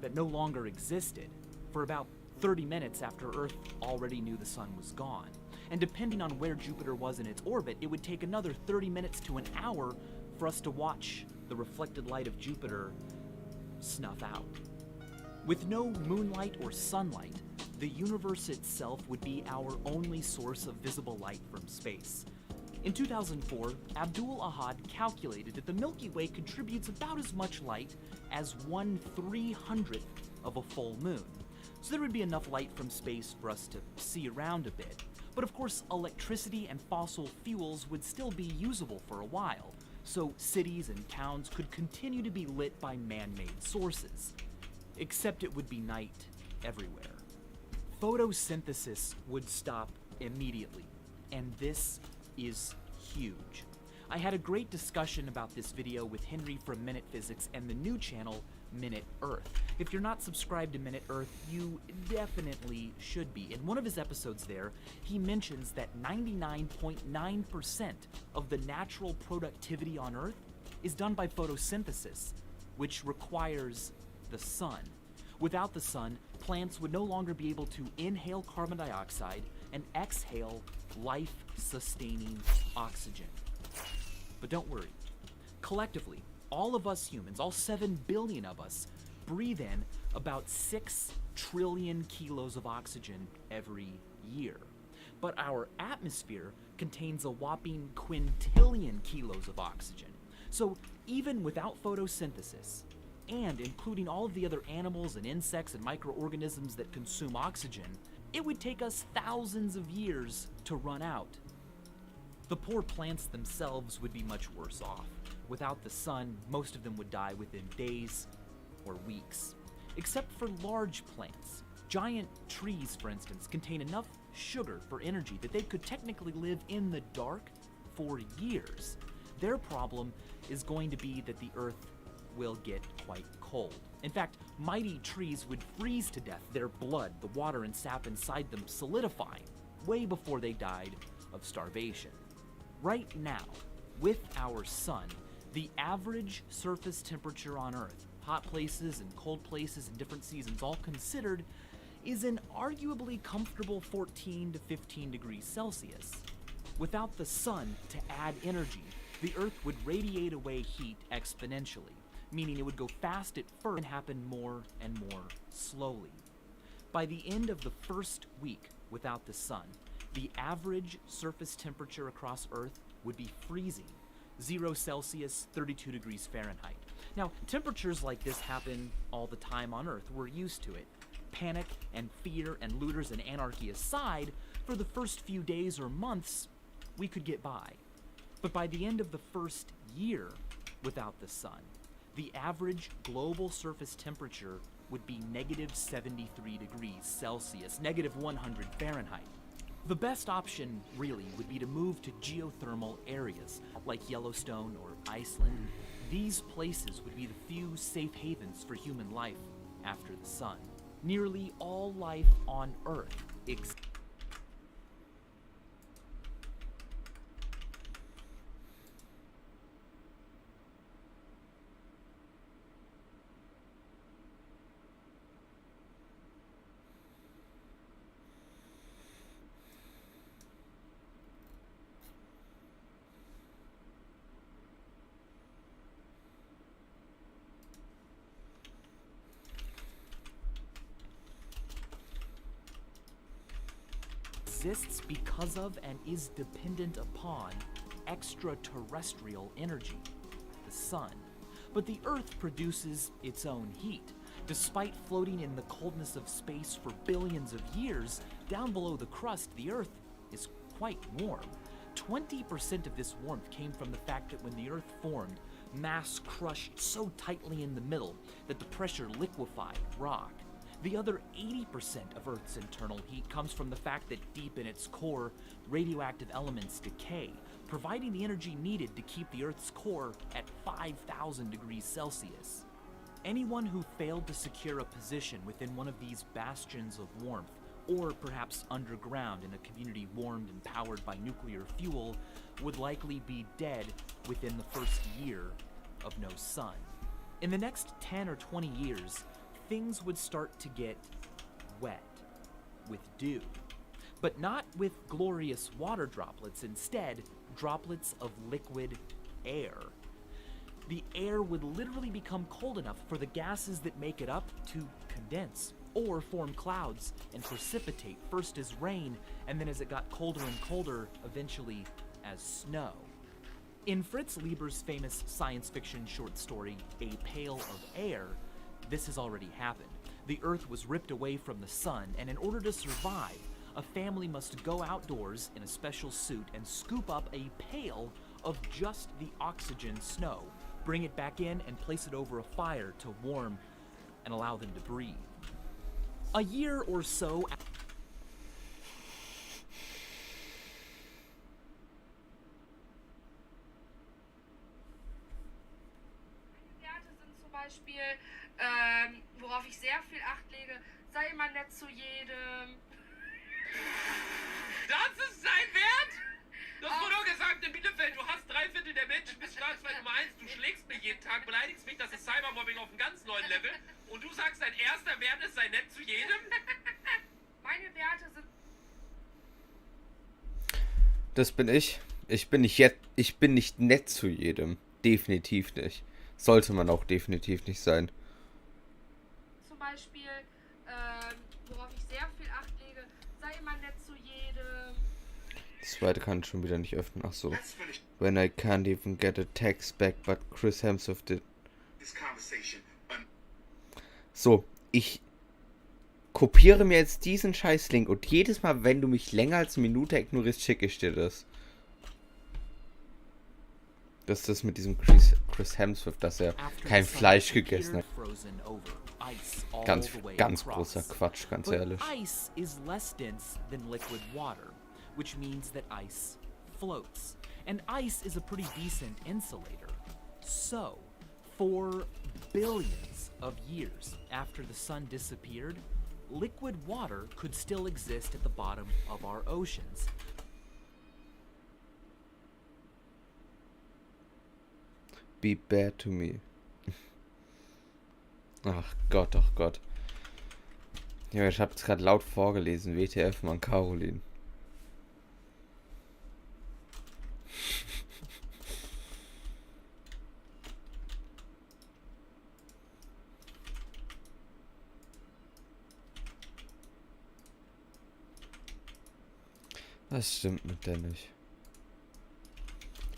that no longer existed for about 30 minutes after Earth already knew the sun was gone. And depending on where Jupiter was in its orbit, it would take another 30 minutes to an hour for us to watch the reflected light of Jupiter snuff out. With no moonlight or sunlight, the universe itself would be our only source of visible light from space. In 2004, Abdul Ahad calculated that the Milky Way contributes about as much light as 1/300th of a full moon, so there would be enough light from space for us to see around a bit. But of course, electricity and fossil fuels would still be usable for a while, so cities and towns could continue to be lit by man-made sources. Except it would be night everywhere. Photosynthesis would stop immediately, and this is huge. I had a great discussion about this video with Henry from Minute Physics and the new channel, Minute Earth. If you're not subscribed to Minute Earth, you definitely should be. In one of his episodes there, he mentions that 99.9% of the natural productivity on Earth is done by photosynthesis, which requires the sun. Without the sun, plants would no longer be able to inhale carbon dioxide and exhale life-sustaining oxygen. But don't worry. Collectively, all of us humans, all 7 billion of us, breathe in about 6 trillion kilos of oxygen every year. But our atmosphere contains a whopping quintillion kilos of oxygen. So even without photosynthesis, and including all of the other animals and insects and microorganisms that consume oxygen, it would take us thousands of years to run out. The poor plants themselves would be much worse off. Without the sun, most of them would die within days or weeks. Except for large plants. Giant trees, for instance, contain enough sugar for energy that they could technically live in the dark for years. Their problem is going to be that the earth will get quite cold. In fact, mighty trees would freeze to death, their blood, the water and sap inside them solidifying, way before they died of starvation. Right now, with our sun, the average surface temperature on Earth, hot places and cold places in different seasons all considered, is an arguably comfortable 14 to 15 degrees Celsius. Without the sun to add energy, the Earth would radiate away heat exponentially, meaning it would go fast at first and happen more and more slowly. By the end of the first week without the sun, the average surface temperature across Earth would be freezing, 0 Celsius, 32 degrees Fahrenheit. Now, temperatures like this happen all the time on Earth. We're used to it. Panic and fear and looters and anarchy aside, for the first few days or months, we could get by. But by the end of the first year without the sun, the average global surface temperature would be negative 73 degrees Celsius, negative 100 Fahrenheit. The best option, really, would be to move to geothermal areas like Yellowstone or Iceland. These places would be the few safe havens for human life after the sun. Nearly all life on Earth exists. Because of and is dependent upon extraterrestrial energy, the sun. But the Earth produces its own heat. Despite floating in the coldness of space for billions of years, down below the crust, the Earth is quite warm. 20% of this warmth came from the fact that when the Earth formed, mass crushed so tightly in the middle that the pressure liquefied rock. The other 80% of Earth's internal heat comes from the fact that deep in its core, radioactive elements decay, providing the energy needed to keep the Earth's core at 5,000 degrees Celsius. Anyone who failed to secure a position within one of these bastions of warmth, or perhaps underground in a community warmed and powered by nuclear fuel, would likely be dead within the first year of no sun. In the next 10 or 20 years, things would start to get wet with dew, but not with glorious water droplets, instead, droplets of liquid air. The air would literally become cold enough for the gases that make it up to condense, or form clouds and precipitate, first as rain, and then as it got colder and colder, eventually as snow. In Fritz Leiber's famous science fiction short story, A Pail of Air, this has already happened. The Earth was ripped away from the sun, and in order to survive, a family must go outdoors in a special suit and scoop up a pail of just the oxygen snow, bring it back in, and place it over a fire to warm and allow them to breathe. A year or so Werte sind zum Beispiel, worauf ich sehr viel Acht lege, sei immer nett zu jedem. Das ist sein Wert? Du hast vorher gesagt, in Bielefeld, du hast 3/4 der Menschen bis Staatsfeind Nummer 1. Du schlägst mich jeden Tag, beleidigst mich, das ist Cybermobbing auf einem ganz neuen Level. Und du sagst, dein erster Wert ist, sei nett zu jedem? Meine Werte sind Das bin ich. Ich bin nicht nett zu jedem. Definitiv nicht. Sollte man auch definitiv nicht sein. zum Beispiel, worauf ich sehr viel Acht lege, sei immer nett zu jedem. Das zweite kann ich schon wieder nicht öffnen. Ach so. That's finished When I can't even get a text back, but Chris Hemsworth did. this conversation. So, ich kopiere mir jetzt diesen Scheiß-Link und jedes Mal, wenn du mich länger als eine Minute ignorierst, schicke ich dir das. Das ist das mit diesem Chris Hemsworth, dass er kein Fleisch gegessen hat. Ganz großer Quatsch, ganz ehrlich. Ice is less dense than liquid water, which means that ice floats. And ice is a pretty decent insulator. So, for billions of years after the sun disappeared, liquid water could still exist at the bottom of our oceans. Be bad to me. Ach Gott, ach Gott. Ja, ich habe es gerade laut vorgelesen. WTF, Mann, Caroline. Das stimmt mit der nicht.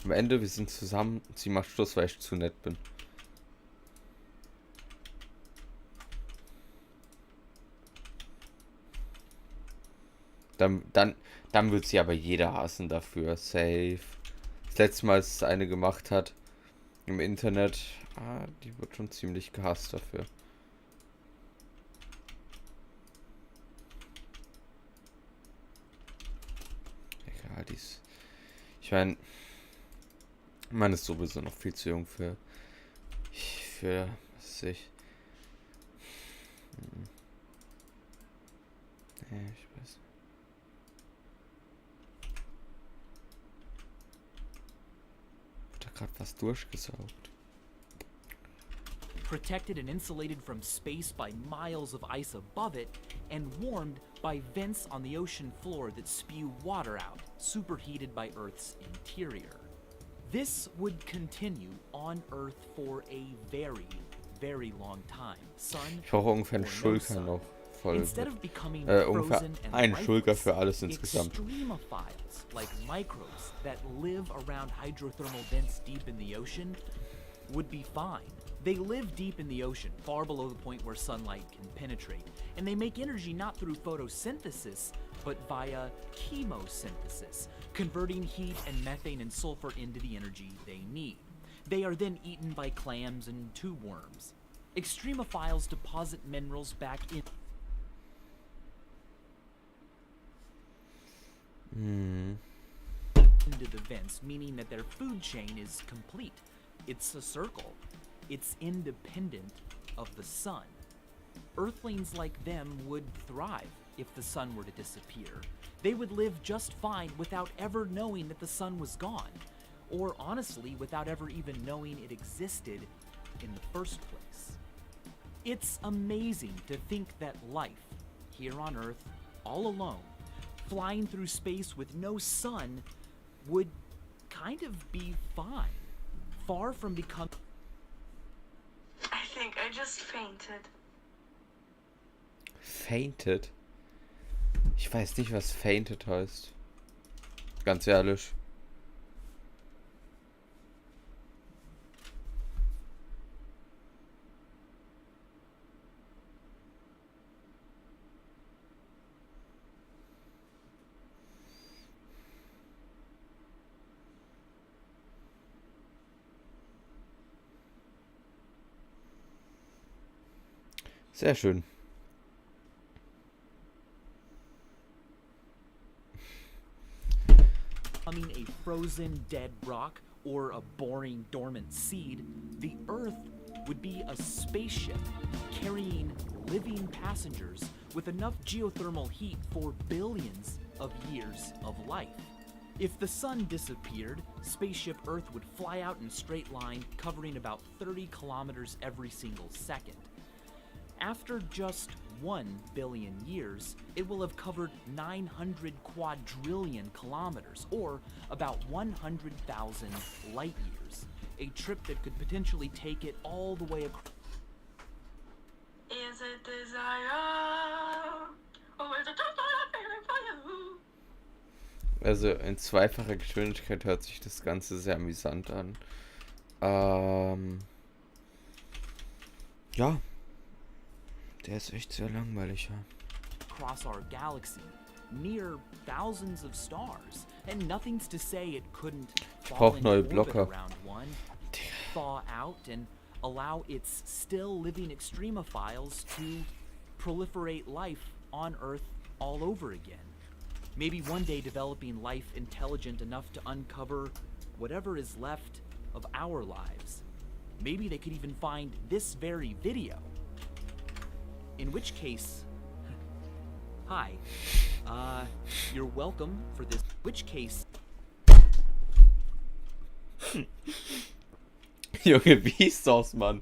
Am Ende, wir sind zusammen. Sie macht Schluss, weil ich zu nett bin. Dann wird sie aber jeder hassen dafür. Safe. Das letzte Mal, als es eine gemacht hat im Internet, die wird schon ziemlich gehasst dafür. Egal, ich meine, man ist sowieso noch viel zu jung für was weiß ich. Ich weiß nicht. Wird da gerade was durchgesaugt? Protected and insulated from space by miles of ice above it, and warmed by vents on the ocean floor that spew water out, superheated by Earth's interior. This would continue on Earth for a very, very long time. Sun Ich brauche ungefähr einen or no Schulter sun. noch voll. Instead of becoming Ungefähr frozen and einen Schulter für lifeless, alles insgesamt. extremophiles, like microbes that live around hydrothermal vents deep in the ocean, would be fine. They live deep in the ocean, far below the point where sunlight can penetrate, and they make energy not through photosynthesis, but via chemosynthesis, converting heat and methane and sulfur into the energy they need. They are then eaten by clams and tube worms. Extremophiles deposit minerals back into the vents, meaning that their food chain is complete. It's a circle. It's independent of the sun. Earthlings like them would thrive if the sun were to disappear. They would live just fine without ever knowing that the sun was gone, or honestly, without ever even knowing it existed in the first place. It's amazing to think that life, here on Earth, all alone, flying through space with no sun, would kind of be fine, far from becoming... I think I just fainted. Fainted? Ich weiß nicht, was fainted heißt. Ganz ehrlich. Sehr schön. Becoming a frozen dead rock or a boring dormant seed, the Earth would be a spaceship carrying living passengers with enough geothermal heat for billions of years of life. If the sun disappeared, spaceship Earth would fly out in a straight line, covering about 30 kilometers every single second. After just 1 billion years, it will have covered 900 quadrillion kilometers, or about 100,000 light years. A trip that could potentially take it all the way across. Is it desire? Or is it just what I'm feeling for you? Also in zweifacher Geschwindigkeit hört sich das Ganze sehr amüsant an. Ja. Der ist echt sehr langweilig, ja. Across our galaxy, near thousands of stars, and nothing's to say it couldn't fall in neue orbit Blocker. around one, thaw out, and allow its still living extremophiles to proliferate life on Earth all over again. Maybe one day developing life intelligent enough to uncover whatever is left of our lives. Maybe they could even find this very video. In which case, hi, you're welcome for this. Which case, Junge, wie ist das, Mann?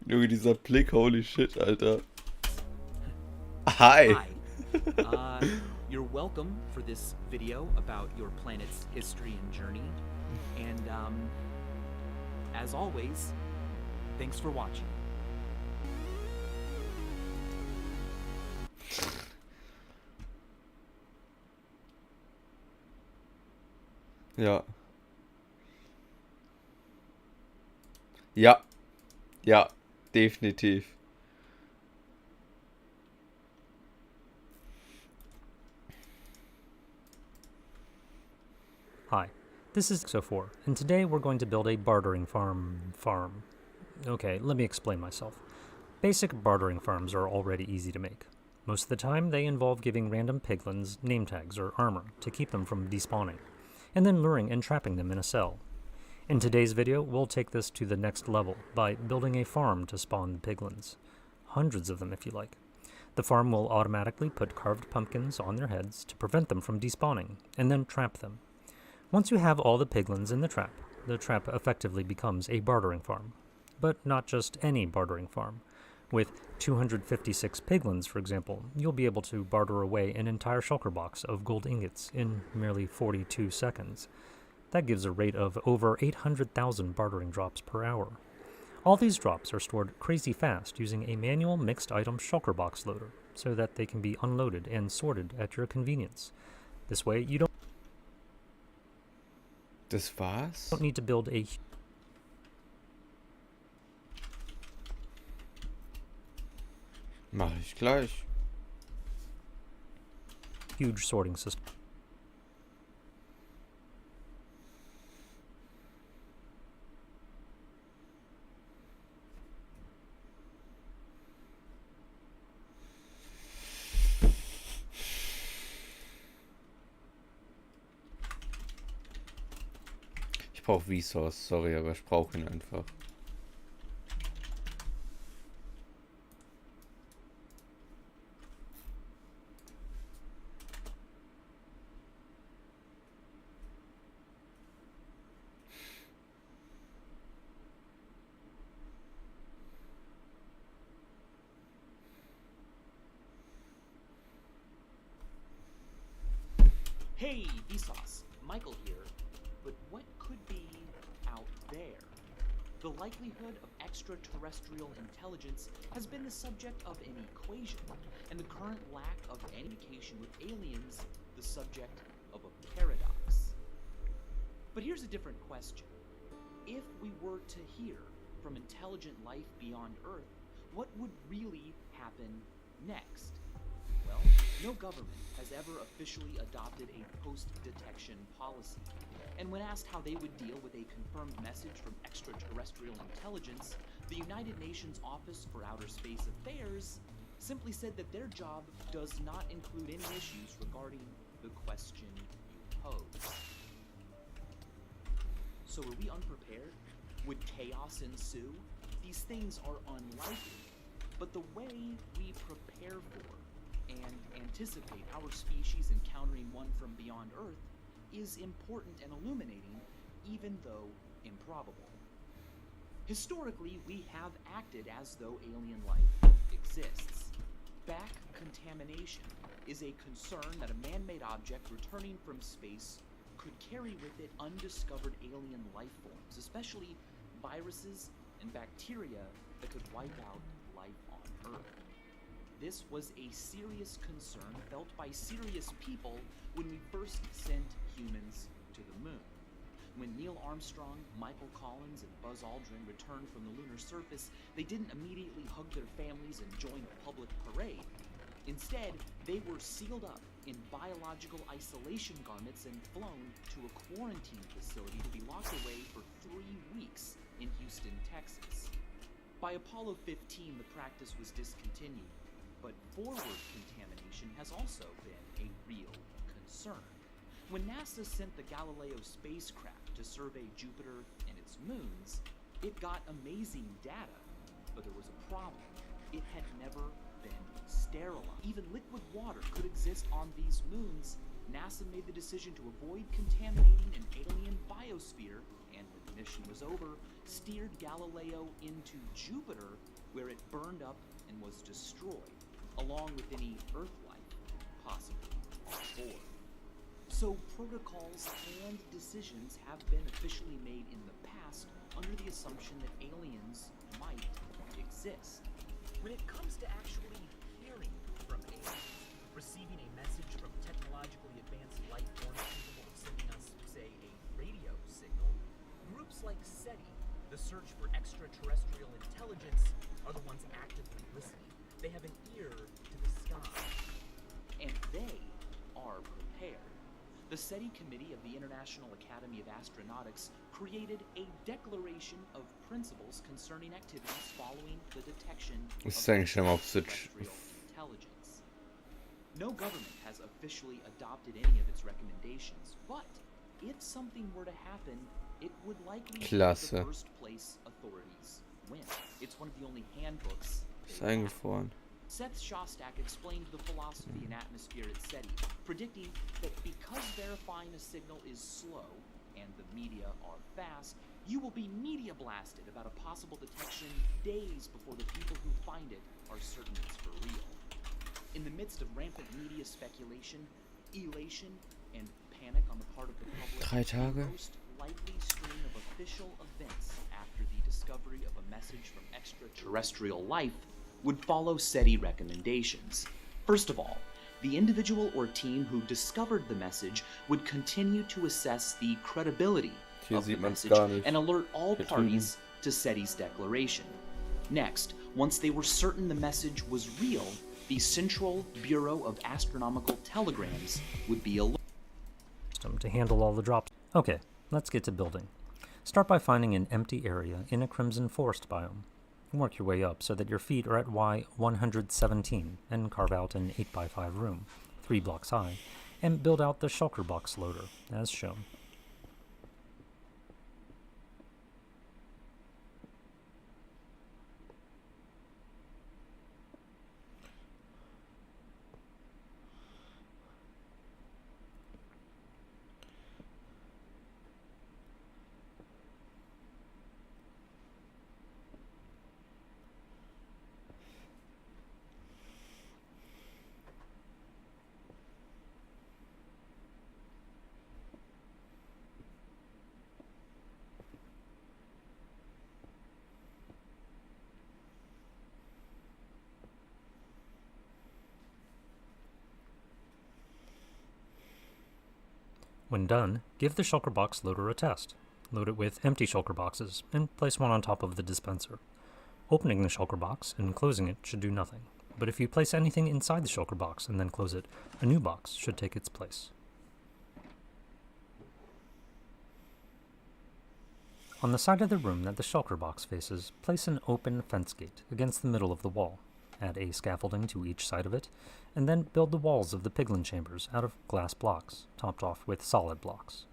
Junge, dieser Blick, holy shit, Alter. Hi. You're welcome for this video about your planet's history and journey. And, as always, thanks for watching. Ja. Ja. Ja, definitiv. Hi, this is XO4, and today we're going to build a bartering farm. Okay, let me explain myself. Basic bartering farms are already easy to make. Most of the time, they involve giving random piglins name tags or armor to keep them from despawning, and then luring and trapping them in a cell. In today's video, we'll take this to the next level by building a farm to spawn the piglins. Hundreds of them if you like. The farm will automatically put carved pumpkins on their heads to prevent them from despawning, and then trap them. Once you have all the piglins in the trap effectively becomes a bartering farm. But not just any bartering farm. With 256 piglins, for example, you'll be able to barter away an entire shulker box of gold ingots in merely 42 seconds. That gives a rate of over 800,000 bartering drops per hour. All these drops are stored crazy fast using a manual mixed item shulker box loader, so that they can be unloaded and sorted at your convenience. This way, you don't Das war's? need to build a Mach ich gleich. huge sorting system. Ich brauche Vsauce, sorry, aber ich brauche ihn einfach. hey, Vsauce, Michael here. But what could be out there? The likelihood of extraterrestrial intelligence has been the subject of an equation, and the current lack of any communication with aliens the subject of a paradox. But here's a different question. If we were to hear from intelligent life beyond Earth, what would really happen next? Well, no government has ever officially adopted a post-detection policy. And when asked how they would deal with a confirmed message from extraterrestrial intelligence, the United Nations Office for Outer Space Affairs simply said that their job does not include any issues regarding the question you pose. So are we unprepared? Would chaos ensue? These things are unlikely, but the way we prepare for and anticipate our species encountering one from beyond Earth is important and illuminating, even though improbable. Historically, we have acted as though alien life exists. Back contamination is a concern that a man-made object returning from space could carry with it undiscovered alien life forms, especially viruses and bacteria that could wipe out life on Earth. This was a serious concern felt by serious people when we first sent humans to the moon. When Neil Armstrong, Michael Collins, and Buzz Aldrin returned from the lunar surface, they didn't immediately hug their families and join the public parade. Instead, they were sealed up in biological isolation garments and flown to a quarantine facility to be locked away for 3 weeks in Houston, Texas. By Apollo 15, the practice was discontinued, but forward contamination has also been a real concern. When NASA sent the Galileo spacecraft to survey Jupiter and its moons, it got amazing data, but there was a problem. It had never been sterilized. Even liquid water could exist on these moons. NASA made the decision to avoid contaminating an alien biosphere, and when the mission was over, steered Galileo into Jupiter, where it burned up and was destroyed, along with any Earth life possibly aboard. So protocols and decisions have been officially made in the past under the assumption that aliens might exist. When it comes to actually hearing from aliens, receiving a message from technologically advanced life forms capable of sending us, say, a radio signal, groups like SETI, the Search for Extraterrestrial Intelligence, are the ones actively listening. They have an ear to the sky. And they are prepared. The SETI Committee of the International Academy of Astronautics created a declaration of principles concerning activities following the detection of extraterrestrial intelligence. No government has officially adopted any of its recommendations, but if something were to happen, it would likely be the first place authorities win. It's one of the only handbooks. Seth Shostak explained the philosophy and atmosphere at SETI, predicting that because verifying a signal is slow and the media are fast, you will be media blasted about a possible detection days before the people who find it are certain it's for real. In the midst of rampant media speculation, elation, and panic on the part of the public, the most likely stream of official events after the discovery of a message from extraterrestrial life would follow SETI recommendations. First of all, the individual or team who discovered the message would continue to assess the credibility of the message and alert all parties to SETI's declaration. Next, once they were certain the message was real, the Central Bureau of Astronomical Telegrams would be alerted to handle all the drops. Okay, let's get to building. Start by finding an empty area in a crimson forest biome. Work your way up so that your feet are at Y117 and carve out an 8x5 room, 3 blocks high, and build out the shulker box loader, as shown. When done, give the shulker box loader a test. Load it with empty shulker boxes and place one on top of the dispenser. Opening the shulker box and closing it should do nothing. but if you place anything inside the shulker box and then close it, a new box should take its place. On the side of the room that the shulker box faces, place an open fence gate against the middle of the wall. Add a scaffolding to each side of it, and then build the walls of the piglin chambers out of glass blocks, topped off with solid blocks.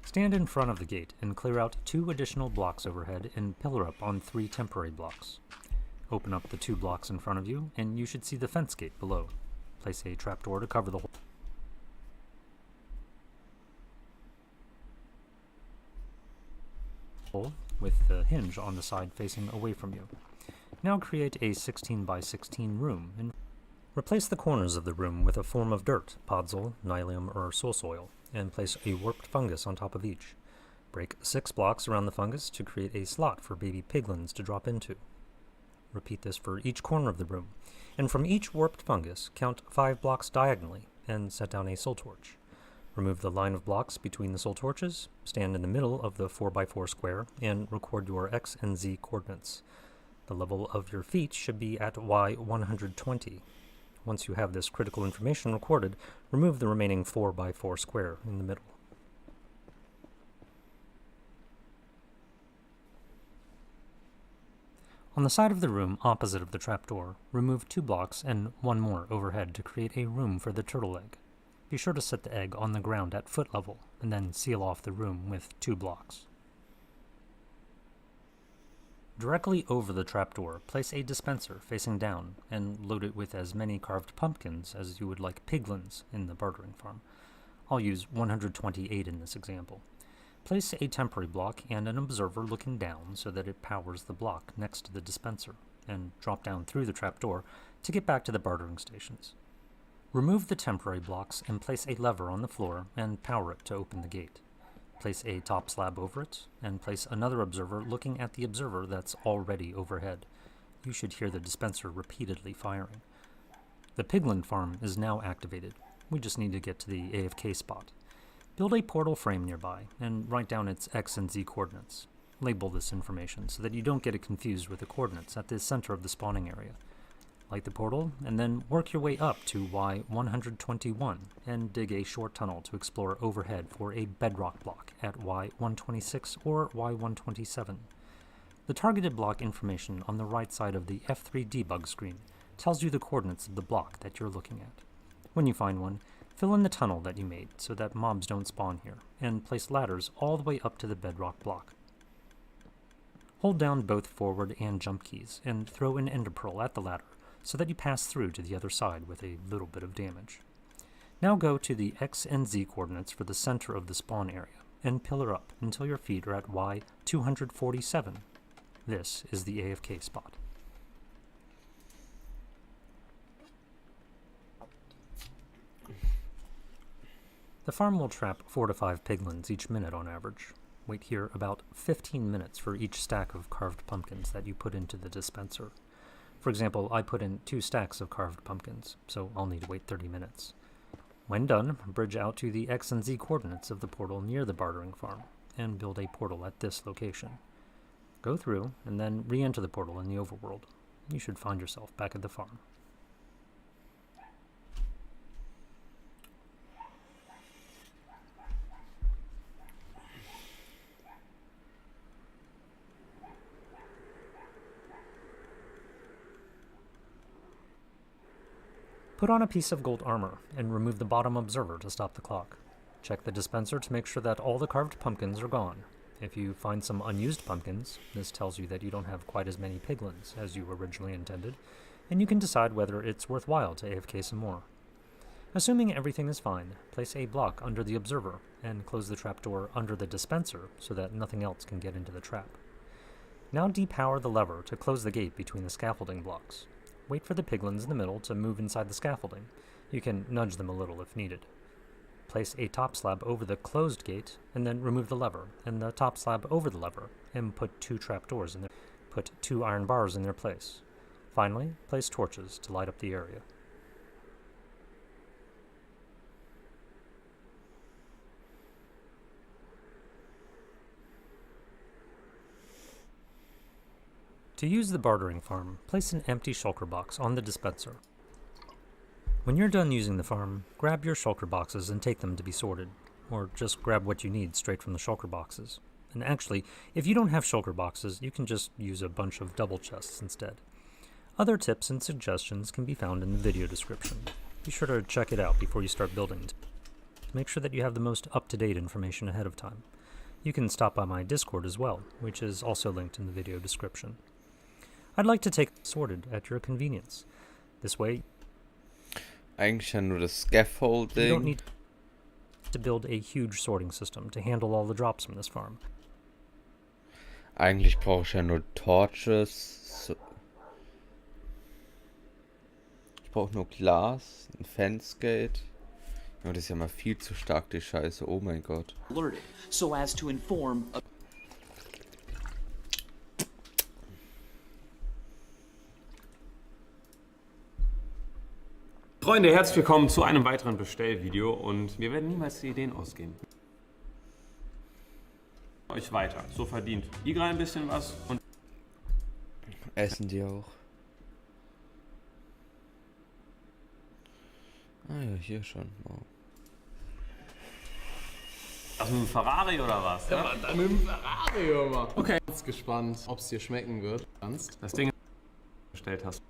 Stand in front of the gate and clear out 2 additional blocks overhead and pillar up on 3 temporary blocks. Open up the 2 blocks in front of you, and you should see the fence gate below. Place a trapdoor to cover the hole, with the hinge on the side facing away from you. Now create a 16 by 16 room and replace the corners of the room with a form of dirt, podzol, nylium, or soul soil, and place a warped fungus on top of each. Break 6 blocks around the fungus to create a slot for baby piglins to drop into. Repeat this for each corner of the room, and from each warped fungus, count 5 blocks diagonally and set down a soul torch. Remove the line of blocks between the soul torches, stand in the middle of the 4x4 square, and record your X and Z coordinates. The level of your feet should be at Y 120. Once you have this critical information recorded, remove the remaining 4x4 square in the middle. On the side of the room opposite of the trapdoor, remove 2 blocks and 1 more overhead to create a room for the turtle egg. Be sure to set the egg on the ground at foot level, and then seal off the room with 2 blocks. Directly over the trapdoor, place a dispenser facing down, and load it with as many carved pumpkins as you would like piglins in the bartering farm. I'll use 128 in this example. Place a temporary block and an observer looking down so that it powers the block next to the dispenser, and drop down through the trapdoor to get back to the bartering stations. Remove the temporary blocks and place a lever on the floor and power it to open the gate. Place a top slab over it, and place another observer looking at the observer that's already overhead. You should hear the dispenser repeatedly firing. The piglin farm is now activated. We just need to get to the AFK spot. Build a portal frame nearby, and write down its X and Z coordinates. Label this information so that you don't get it confused with the coordinates at the center of the spawning area. Light the portal, and then work your way up to Y 121, and dig a short tunnel to explore overhead for a bedrock block at Y 126 or Y 127. The targeted block information on the right side of the F3 debug screen tells you the coordinates of the block that you're looking at. When you find one, fill in the tunnel that you made so that mobs don't spawn here, and place ladders all the way up to the bedrock block. Hold down both forward and jump keys, and throw an ender pearl at the ladder, so that you pass through to the other side with a little bit of damage. Now go to the X and Z coordinates for the center of the spawn area, and pillar up until your feet are at Y 247. This is the AFK spot. The farm will trap 4 to 5 piglins each minute on average. Wait here about 15 minutes for each stack of carved pumpkins that you put into the dispenser. For example, I put in 2 stacks of carved pumpkins, so I'll need to wait 30 minutes. When done, bridge out to the X and Z coordinates of the portal near the bartering farm, and build a portal at this location. Go through, and then re-enter the portal in the overworld. You should find yourself back at the farm. Put on a piece of gold armor, and remove the bottom observer to stop the clock. Check the dispenser to make sure that all the carved pumpkins are gone. If you find some unused pumpkins, this tells you that you don't have quite as many piglins as you originally intended, and you can decide whether it's worthwhile to AFK some more. Assuming everything is fine, place a block under the observer, and close the trapdoor under the dispenser so that nothing else can get into the trap. Now depower the lever to close the gate between the scaffolding blocks. Wait for the piglins in the middle to move inside the scaffolding. You can nudge them a little if needed. Place a top slab over the closed gate, and then remove the lever, and the top slab over the lever, and put 2 trapdoors in there. Put 2 iron bars in their place. Finally, place torches to light up the area. To use the bartering farm, place an empty shulker box on the dispenser. When you're done using the farm, grab your shulker boxes and take them to be sorted, or just grab what you need straight from the shulker boxes. And actually, if you don't have shulker boxes, you can just use a bunch of double chests instead. Other tips and suggestions can be found in the video description. Be sure to check it out before you start building to make sure that you have the most up-to-date information ahead of time. You can stop by my Discord as well, which is also linked in the video description. I'd like to take it sorted at your convenience. This way, Eigentlich ja nur das you don't Scaffolding. need to build a huge sorting system to handle all the drops from this farm. Eigentlich brauche ich ja nur Torches. Ich brauche nur Glas, ein Fansgate. Ja, das ist ja mal viel zu stark, die Scheiße. Oh mein Gott. Alerted, so as to inform. Freunde, herzlich willkommen zu einem weiteren Bestellvideo und wir werden niemals die Ideen ausgehen. Euch weiter. So verdient Igra ein bisschen was und Essen die auch. Ah ja, hier schon. Wow. was mit dem Ferrari oder was? Ja, Mann, dann mit dem Ferrari, hör mal. Okay, ich bin gespannt, ob es dir schmecken wird. Das Ding bestellt hast.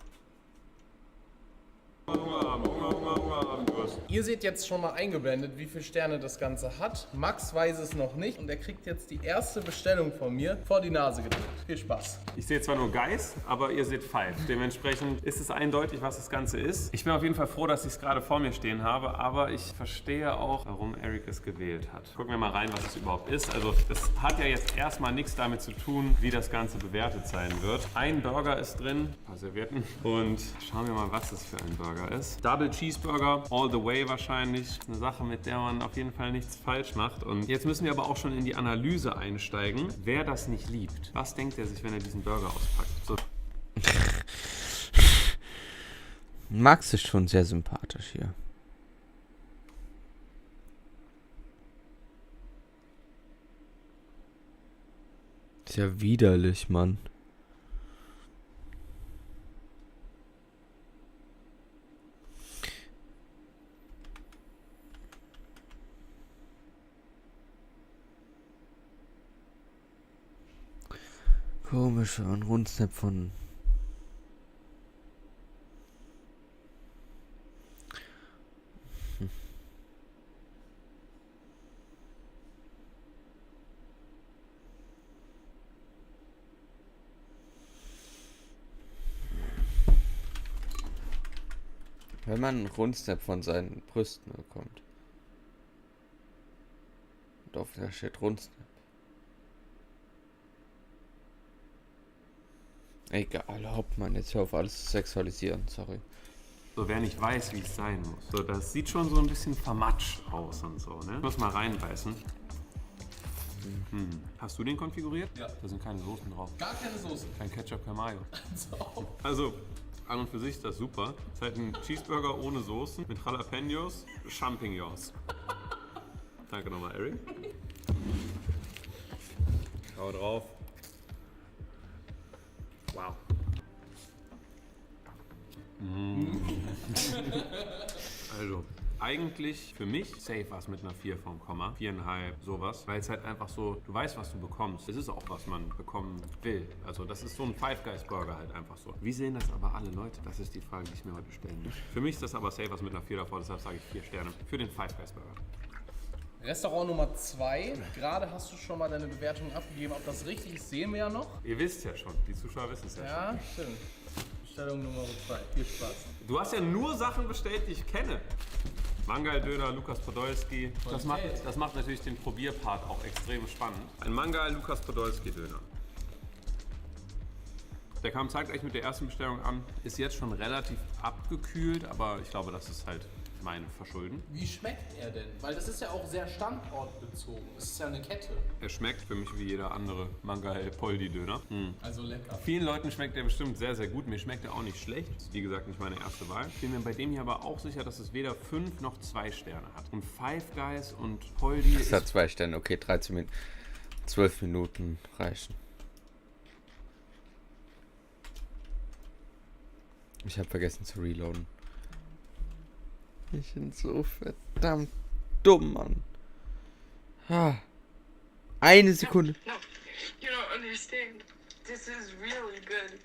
Ihr seht jetzt schon mal eingeblendet, wie viele Sterne das Ganze hat. Max weiß es noch nicht und er kriegt jetzt die erste Bestellung von mir vor die Nase gedrückt. Viel Spaß. Ich sehe zwar nur Guys, aber ihr seht Five. Dementsprechend ist es eindeutig, was das Ganze ist. Ich bin auf jeden Fall froh, dass ich es gerade vor mir stehen habe, aber ich verstehe auch, warum Eric es gewählt hat. Gucken wir mal rein, was es überhaupt ist. Also das hat ja jetzt erstmal nichts damit zu tun, wie das Ganze bewertet sein wird. Ein Burger ist drin, ein paar Servietten und schauen wir mal, was das für ein Burger ist. Double Cheeseburger, all the way wahrscheinlich. Eine Sache, mit der man auf jeden Fall nichts falsch macht. Und jetzt müssen wir aber auch schon in die Analyse einsteigen. Wer das nicht liebt, was denkt er sich, wenn er diesen Burger auspackt? So. Max ist schon sehr sympathisch hier. Ist ja widerlich, Mann. Komisch, ein Rundsnap von... Wenn man einen Rundsnap von seinen Brüsten bekommt. Und auf der steht Rundsnap. Egal, Hauptmann, jetzt hör auf alles zu sexualisieren, sorry. So, wer nicht weiß, wie es sein muss. So, das sieht schon so ein bisschen vermatscht aus und so, ne? Ich muss mal reinbeißen. Hast du den konfiguriert? Ja. Da sind keine Soßen drauf. Gar keine Soße. Kein Ketchup, kein Mayo. Also, an und für sich ist das super. Es ist halt ein Cheeseburger ohne Soßen mit Jalapenos, Champignons. Danke nochmal, Eric. Schau drauf. Wow. Also, eigentlich für mich safe was mit einer 4 vom Komma, 4,5, sowas, weil es halt einfach so, du weißt, was du bekommst. Es ist auch, was man bekommen will. Also das ist so ein Five Guys Burger halt einfach so. Wie sehen das aber alle Leute? Das ist die Frage, die ich mir heute stellen muss. Für mich ist das aber safe was mit einer 4 davor, deshalb sage ich 4 Sterne für den Five Guys Burger. Restaurant Nummer 2. Gerade hast du schon mal deine Bewertung abgegeben. Ob das richtig ist, sehen wir ja noch. Ihr wisst ja schon, die Zuschauer wissen es ja schon. Ja, stimmt. Bestellung Nummer 2. Viel Spaß. Du hast ja nur Sachen bestellt, die ich kenne. Mangal-Döner, Lukas Podolski. Das macht natürlich den Probierpart auch extrem spannend. Ein Mangal-Lukas Podolski-Döner. Der kam zeitgleich mit der ersten Bestellung an. Ist jetzt schon relativ abgekühlt, aber ich glaube, das ist halt mein Verschulden. Wie schmeckt er denn? Weil das ist ja auch sehr standortbezogen. Es ist ja eine Kette. Er schmeckt für mich wie jeder andere Mangal-Poldi-Döner. Also lecker. Vielen Leuten schmeckt er bestimmt sehr, sehr gut. Mir schmeckt er auch nicht schlecht. Das ist, wie gesagt, nicht meine erste Wahl. Ich bin mir bei dem hier aber auch sicher, dass es weder 5 noch 2 Sterne hat. Und Five Guys und Poldi Es hat 2 Sterne, okay, 13 Minuten. 12 Minuten reichen. Ich habe vergessen zu reloaden. Ich bin so verdammt dumm, Mann. Eine Sekunde. No, you don't understand. This is really good.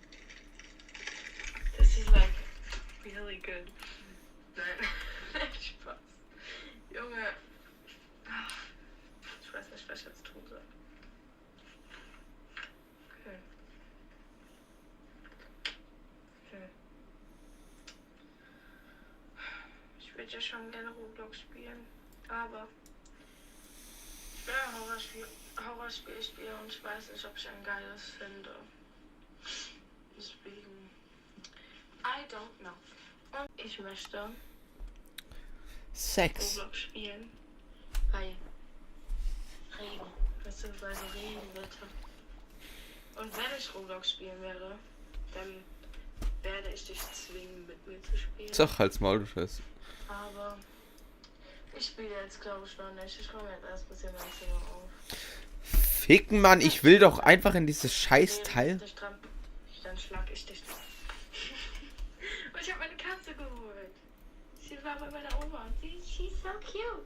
This is like really good. Nein, Spaß. Junge. Ich weiß nicht, was ich jetzt tun soll. Okay. Ich würde ja schon gerne Roblox spielen, aber ich will ein Horrorspiel spielen und ich weiß nicht, ob ich ein geiles finde. Deswegen, I don't know. Und ich möchte Sex. Roblox spielen bei Regen, beziehungsweise Regenwetter. Und wenn ich Roblox spielen werde, dann werde ich dich zwingen, mit mir zu spielen. Sag halt's Maul, du Scheiße. Aber ich spiele jetzt, glaube ich, noch nicht. Ich komme jetzt erst ein bisschen mein Zimmer auf. Ficken, Mann, ich will doch einfach in dieses Scheißteil. Dann schlag ich dich. Und ich habe meine Katze geholt. Sie war bei meiner Oma. She's so cute.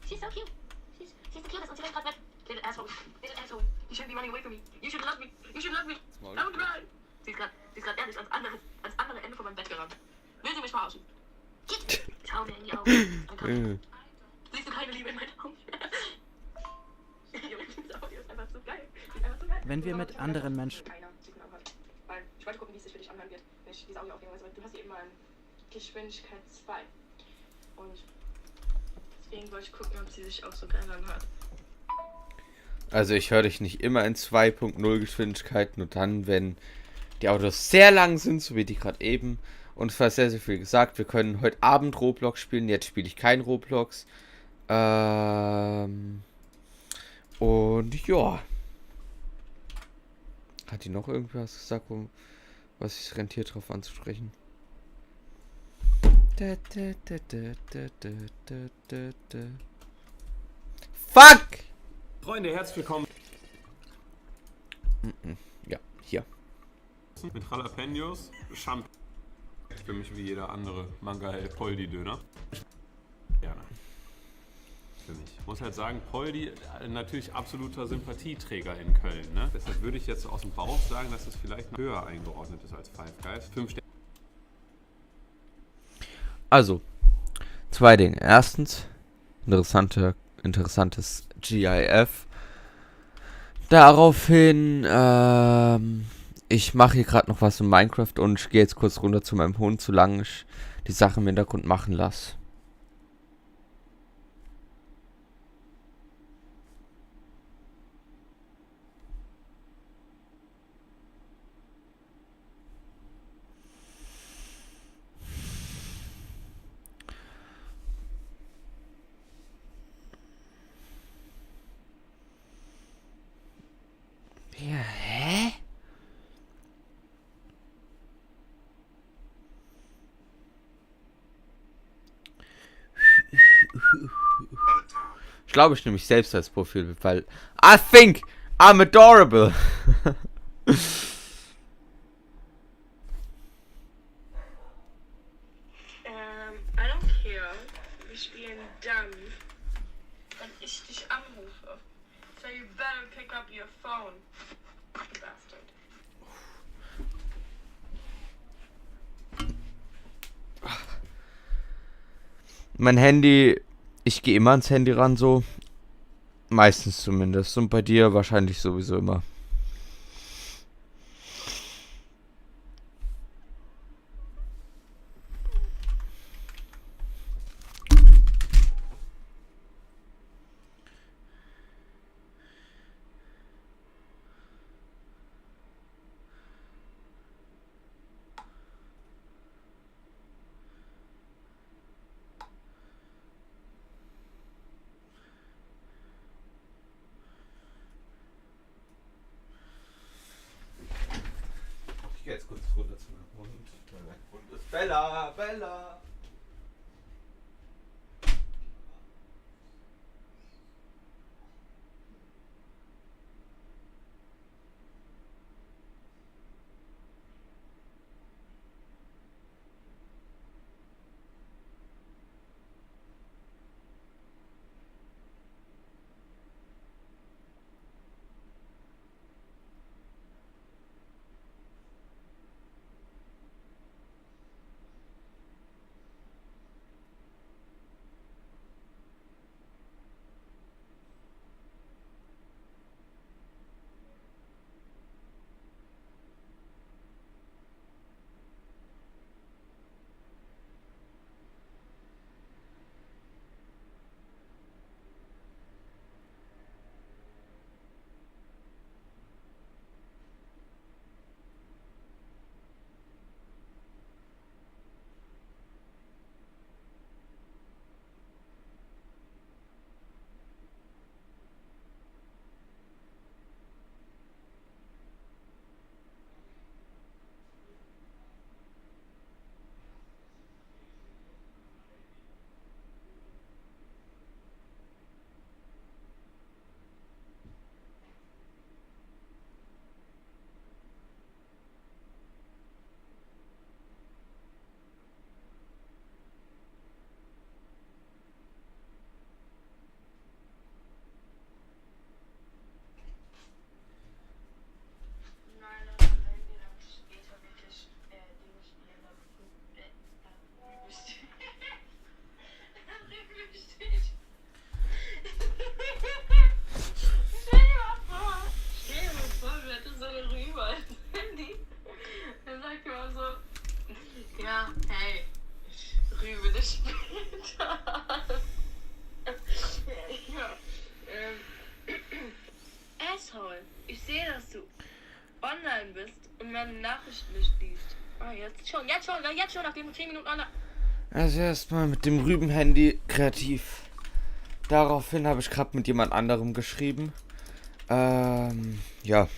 She's so cute. She's the cutest. Und sie rennt gerade weg. Little asshole. Little asshole. You shouldn't be running away from me. You should love me. You should love me. Don't cry. Sie ist gerade ehrlich ans andere Ende von meinem Bett gerannt. Will sie mich verarschen? Schau mir in die Augen. Siehst du keine Liebe in meinen Augen? Dieses Audio ist einfach so geil. Wenn wir mit anderen Menschen... Keiner Signal hat. Weil ich wollte gucken, wie es sich für dich anhören wird, wenn ich diese Audio aufnehme. Also, du hast hier eben Geschwindigkeit 2. Und deswegen wollte ich gucken, ob sie sich auch so geil anhört. Also ich höre dich nicht immer in 2.0 Geschwindigkeit, nur dann, wenn die Autos sehr lang sind, so wie die gerade eben. Und es war sehr, sehr viel gesagt. Wir können heute Abend Roblox spielen. Jetzt spiele ich kein Roblox. Und ja. Hat die noch irgendwas gesagt, was sich rentiert drauf anzusprechen? Fuck! Freunde, herzlich willkommen Ja, hier. mit Jalapenos, Champ. Für mich wie jeder andere Manga-Held Poldi-Döner. Gerne. Für mich. Ich muss halt sagen, Poldi natürlich absoluter Sympathieträger in Köln. Ne? Deshalb würde ich jetzt aus dem Bauch sagen, dass es vielleicht noch höher eingeordnet ist als Five Guys. 5 Sterne. Also, zwei Dinge. Erstens, interessantes GIF. Daraufhin, ich mache hier gerade noch was in Minecraft und ich gehe jetzt kurz runter zu meinem Hund, solange ich die Sache im Hintergrund machen lasse. Ja, hä? Ich glaube, ich nehme mich selbst als Profilbild, weil I think I'm adorable. I don't care. Wir spielen dann, wenn ich dich anrufe. So you better pick up your phone, you bastard. Mein Handy, ich gehe immer ans Handy ran, so. Meistens zumindest. Und bei dir wahrscheinlich sowieso immer. Ich gehe jetzt kurz runter zu meinem Hund. Mein Hund ist Bella, Bella. raushauen. Ich sehe, dass du online bist und meine Nachrichten nicht liest. Ah, jetzt schon, nachdem du 10 Minuten online... Also erstmal mit dem Rüben-Handy kreativ. Daraufhin habe ich gerade mit jemand anderem geschrieben. Ja.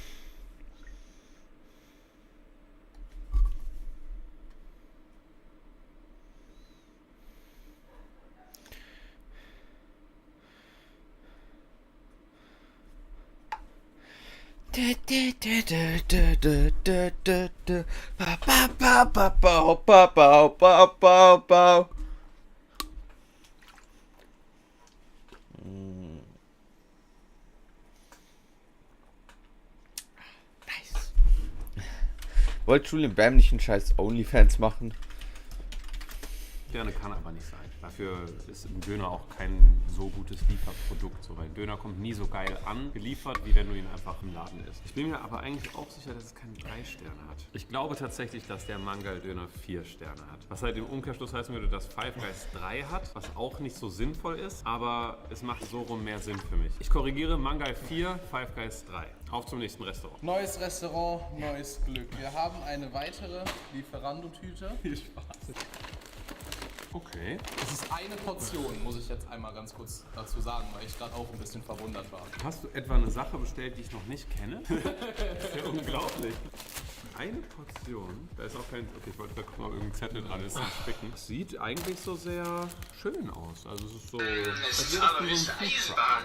Nice. Wollt Julian Bam nicht einen scheiß OnlyFans machen? Gerne kann aber nicht sein. Dafür ist ein Döner auch kein so gutes Lieferprodukt. So, weil ein Döner kommt nie so geil geliefert, wie wenn du ihn einfach im Laden isst. Ich bin mir aber eigentlich auch sicher, dass es keine 3 Sterne hat. Ich glaube tatsächlich, dass der Mangal-Döner 4 Sterne hat. Was halt im Umkehrschluss heißen würde, dass Five Guys 3 hat, was auch nicht so sinnvoll ist, aber es macht so rum mehr Sinn für mich. Ich korrigiere, Mangal 4, Five Guys 3. Auf zum nächsten Restaurant. Neues Restaurant, neues Glück. Wir haben eine weitere Lieferando-Tüte. Viel Spaß. Okay. Es ist eine Portion, muss ich jetzt einmal ganz kurz dazu sagen, weil ich gerade auch ein bisschen verwundert war. Hast du etwa eine Sache bestellt, die ich noch nicht kenne? Das ist ja unglaublich. Eine Portion? Da ist auch kein... Okay, ich wollte da gucken, ob irgendein Zettel dran ist zum Spicken. Sieht eigentlich so sehr schön aus. Also es ist so... Es ist aber Mr. Eisenbahn.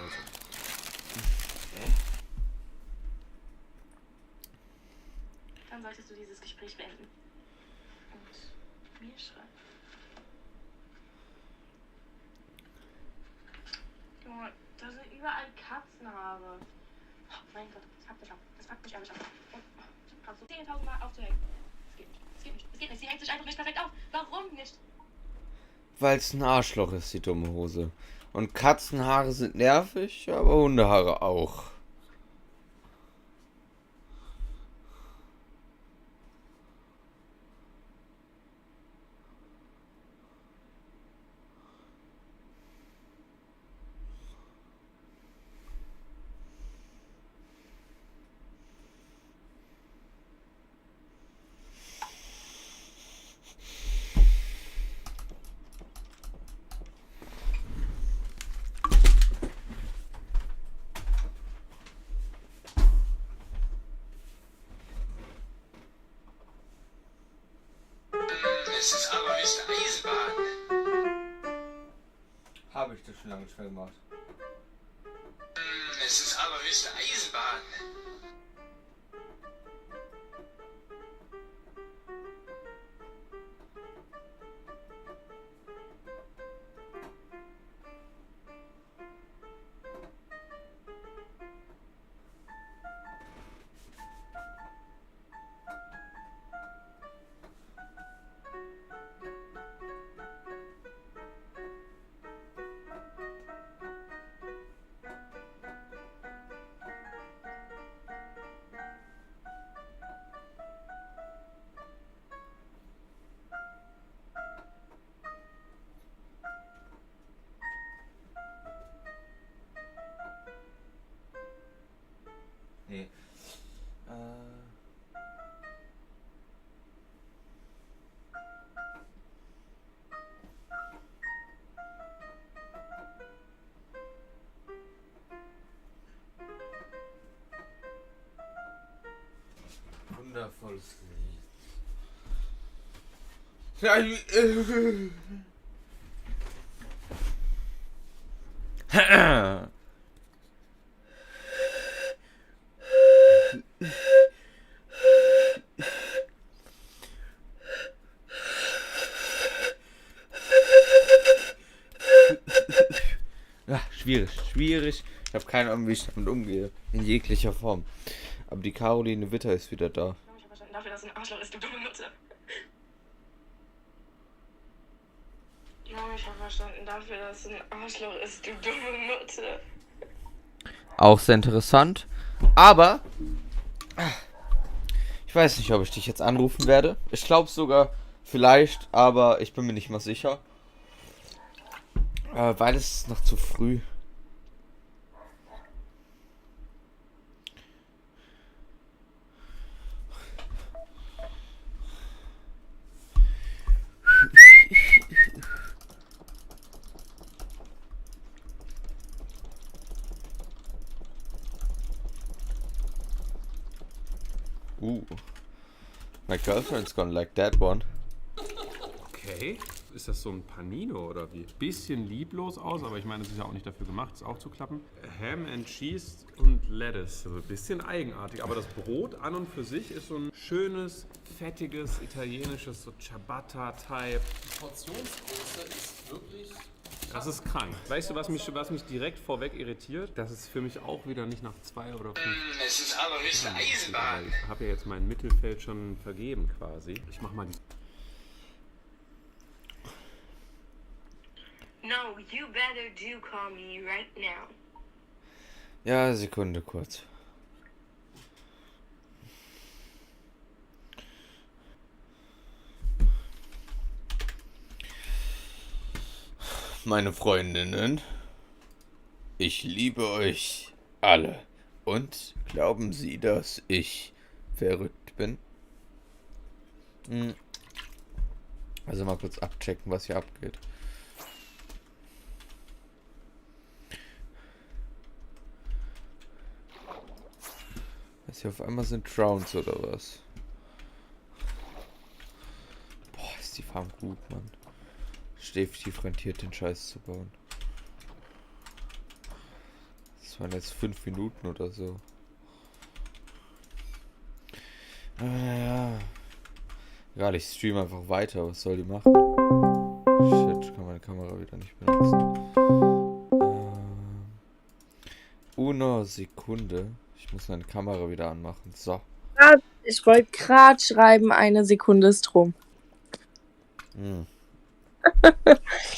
Dann solltest du dieses Gespräch beenden. Und mir schreiben. Junge, da sind überall Katzenhaare. Oh mein Gott, das packt mich einfach ab. Und kannst du 10.000 Mal aufzuhängen. Das geht nicht. Sie hängt sich einfach nicht perfekt auf. Warum nicht? Weil es ein Arschloch ist, die dumme Hose. Und Katzenhaare sind nervig, aber Hundehaare auch. Es ist aber Mr. Eisenbahn. Habe ich das schon lange nicht mehr gemacht. Es ist aber Mr. Eisenbahn. Nee. Wundervolles Lied. Ja, schwierig. Ich habe keine Ahnung, wie ich damit umgehe. In jeglicher Form. Aber die Caroline Witter ist wieder da. Ich hab verstanden dafür, dass ein Arschloch ist, du dumme Nutte. Ich hab verstanden dafür, dass ein Arschloch ist, du dumme Nutte. Auch sehr interessant. Aber ich weiß nicht, ob ich dich jetzt anrufen werde. Ich glaube sogar vielleicht, aber ich bin mir nicht mal sicher. Weil es ist noch zu früh. My girlfriend's gonna like that one. Okay. Ist das so ein Panino oder wie? Bisschen lieblos aus, aber ich meine, es ist ja auch nicht dafür gemacht, es aufzuklappen. Ham and Cheese und Lettuce. Also ein bisschen eigenartig, aber das Brot an und für sich ist so ein schönes, fettiges, italienisches, so Ciabatta-Type. Die Portionsgröße ist wirklich... Das ist krank. Weißt du, was mich direkt vorweg irritiert? Das ist für mich auch wieder nicht nach 2 oder 5. Es ist allerhöchste Eisenbahn. Ich habe ja jetzt mein Mittelfeld schon vergeben quasi. Ich mach mal die... No, you better do call me right now. Ja, Sekunde kurz. Meine Freundinnen, ich liebe euch alle. Und glauben Sie, dass ich verrückt bin? Also mal kurz abchecken, was hier abgeht. Was hier auf einmal sind Drowns oder was? Boah, ist die Farm gut, Mann. Definitiv rentiert, den Scheiß zu bauen. Das waren jetzt 5 Minuten oder so. Naja. Egal, ich streame einfach weiter. Was soll die machen? Shit, ich kann meine Kamera wieder nicht benutzen. Uno Sekunde. Ich muss meine Kamera wieder anmachen. So. Ich wollte gerade schreiben, eine Sekunde ist rum.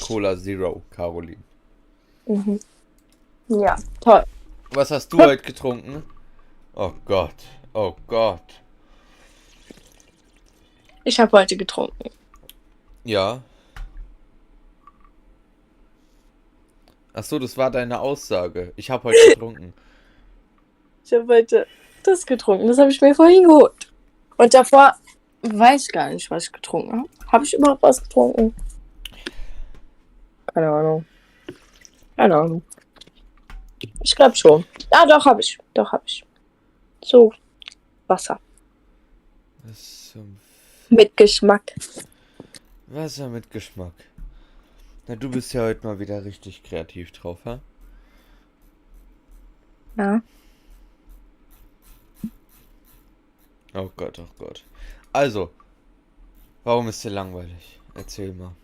Cola Zero, Caroline. Mhm. Ja, toll. Was hast du heute getrunken? Oh Gott, oh Gott. Ich habe heute getrunken. Ja. Ach so, das war deine Aussage. Ich habe heute getrunken. Ich habe heute das getrunken. Das habe ich mir vorhin geholt. Und davor weiß ich gar nicht, was ich getrunken habe. Habe ich überhaupt was getrunken? Keine Ahnung. Keine Ahnung. Ich glaube schon. Ah, doch, habe ich. Doch, habe ich. So, Wasser. Was zum Mit Geschmack. Wasser mit Geschmack. Na, du bist ja heute mal wieder richtig kreativ drauf, ha? Ja. Oh Gott, oh Gott. Also, warum ist dir langweilig? Erzähl mal.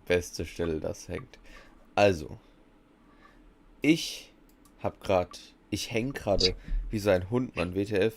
Beste Stelle, das hängt. Also, ich häng gerade wie so ein Hund, Mann, WTF.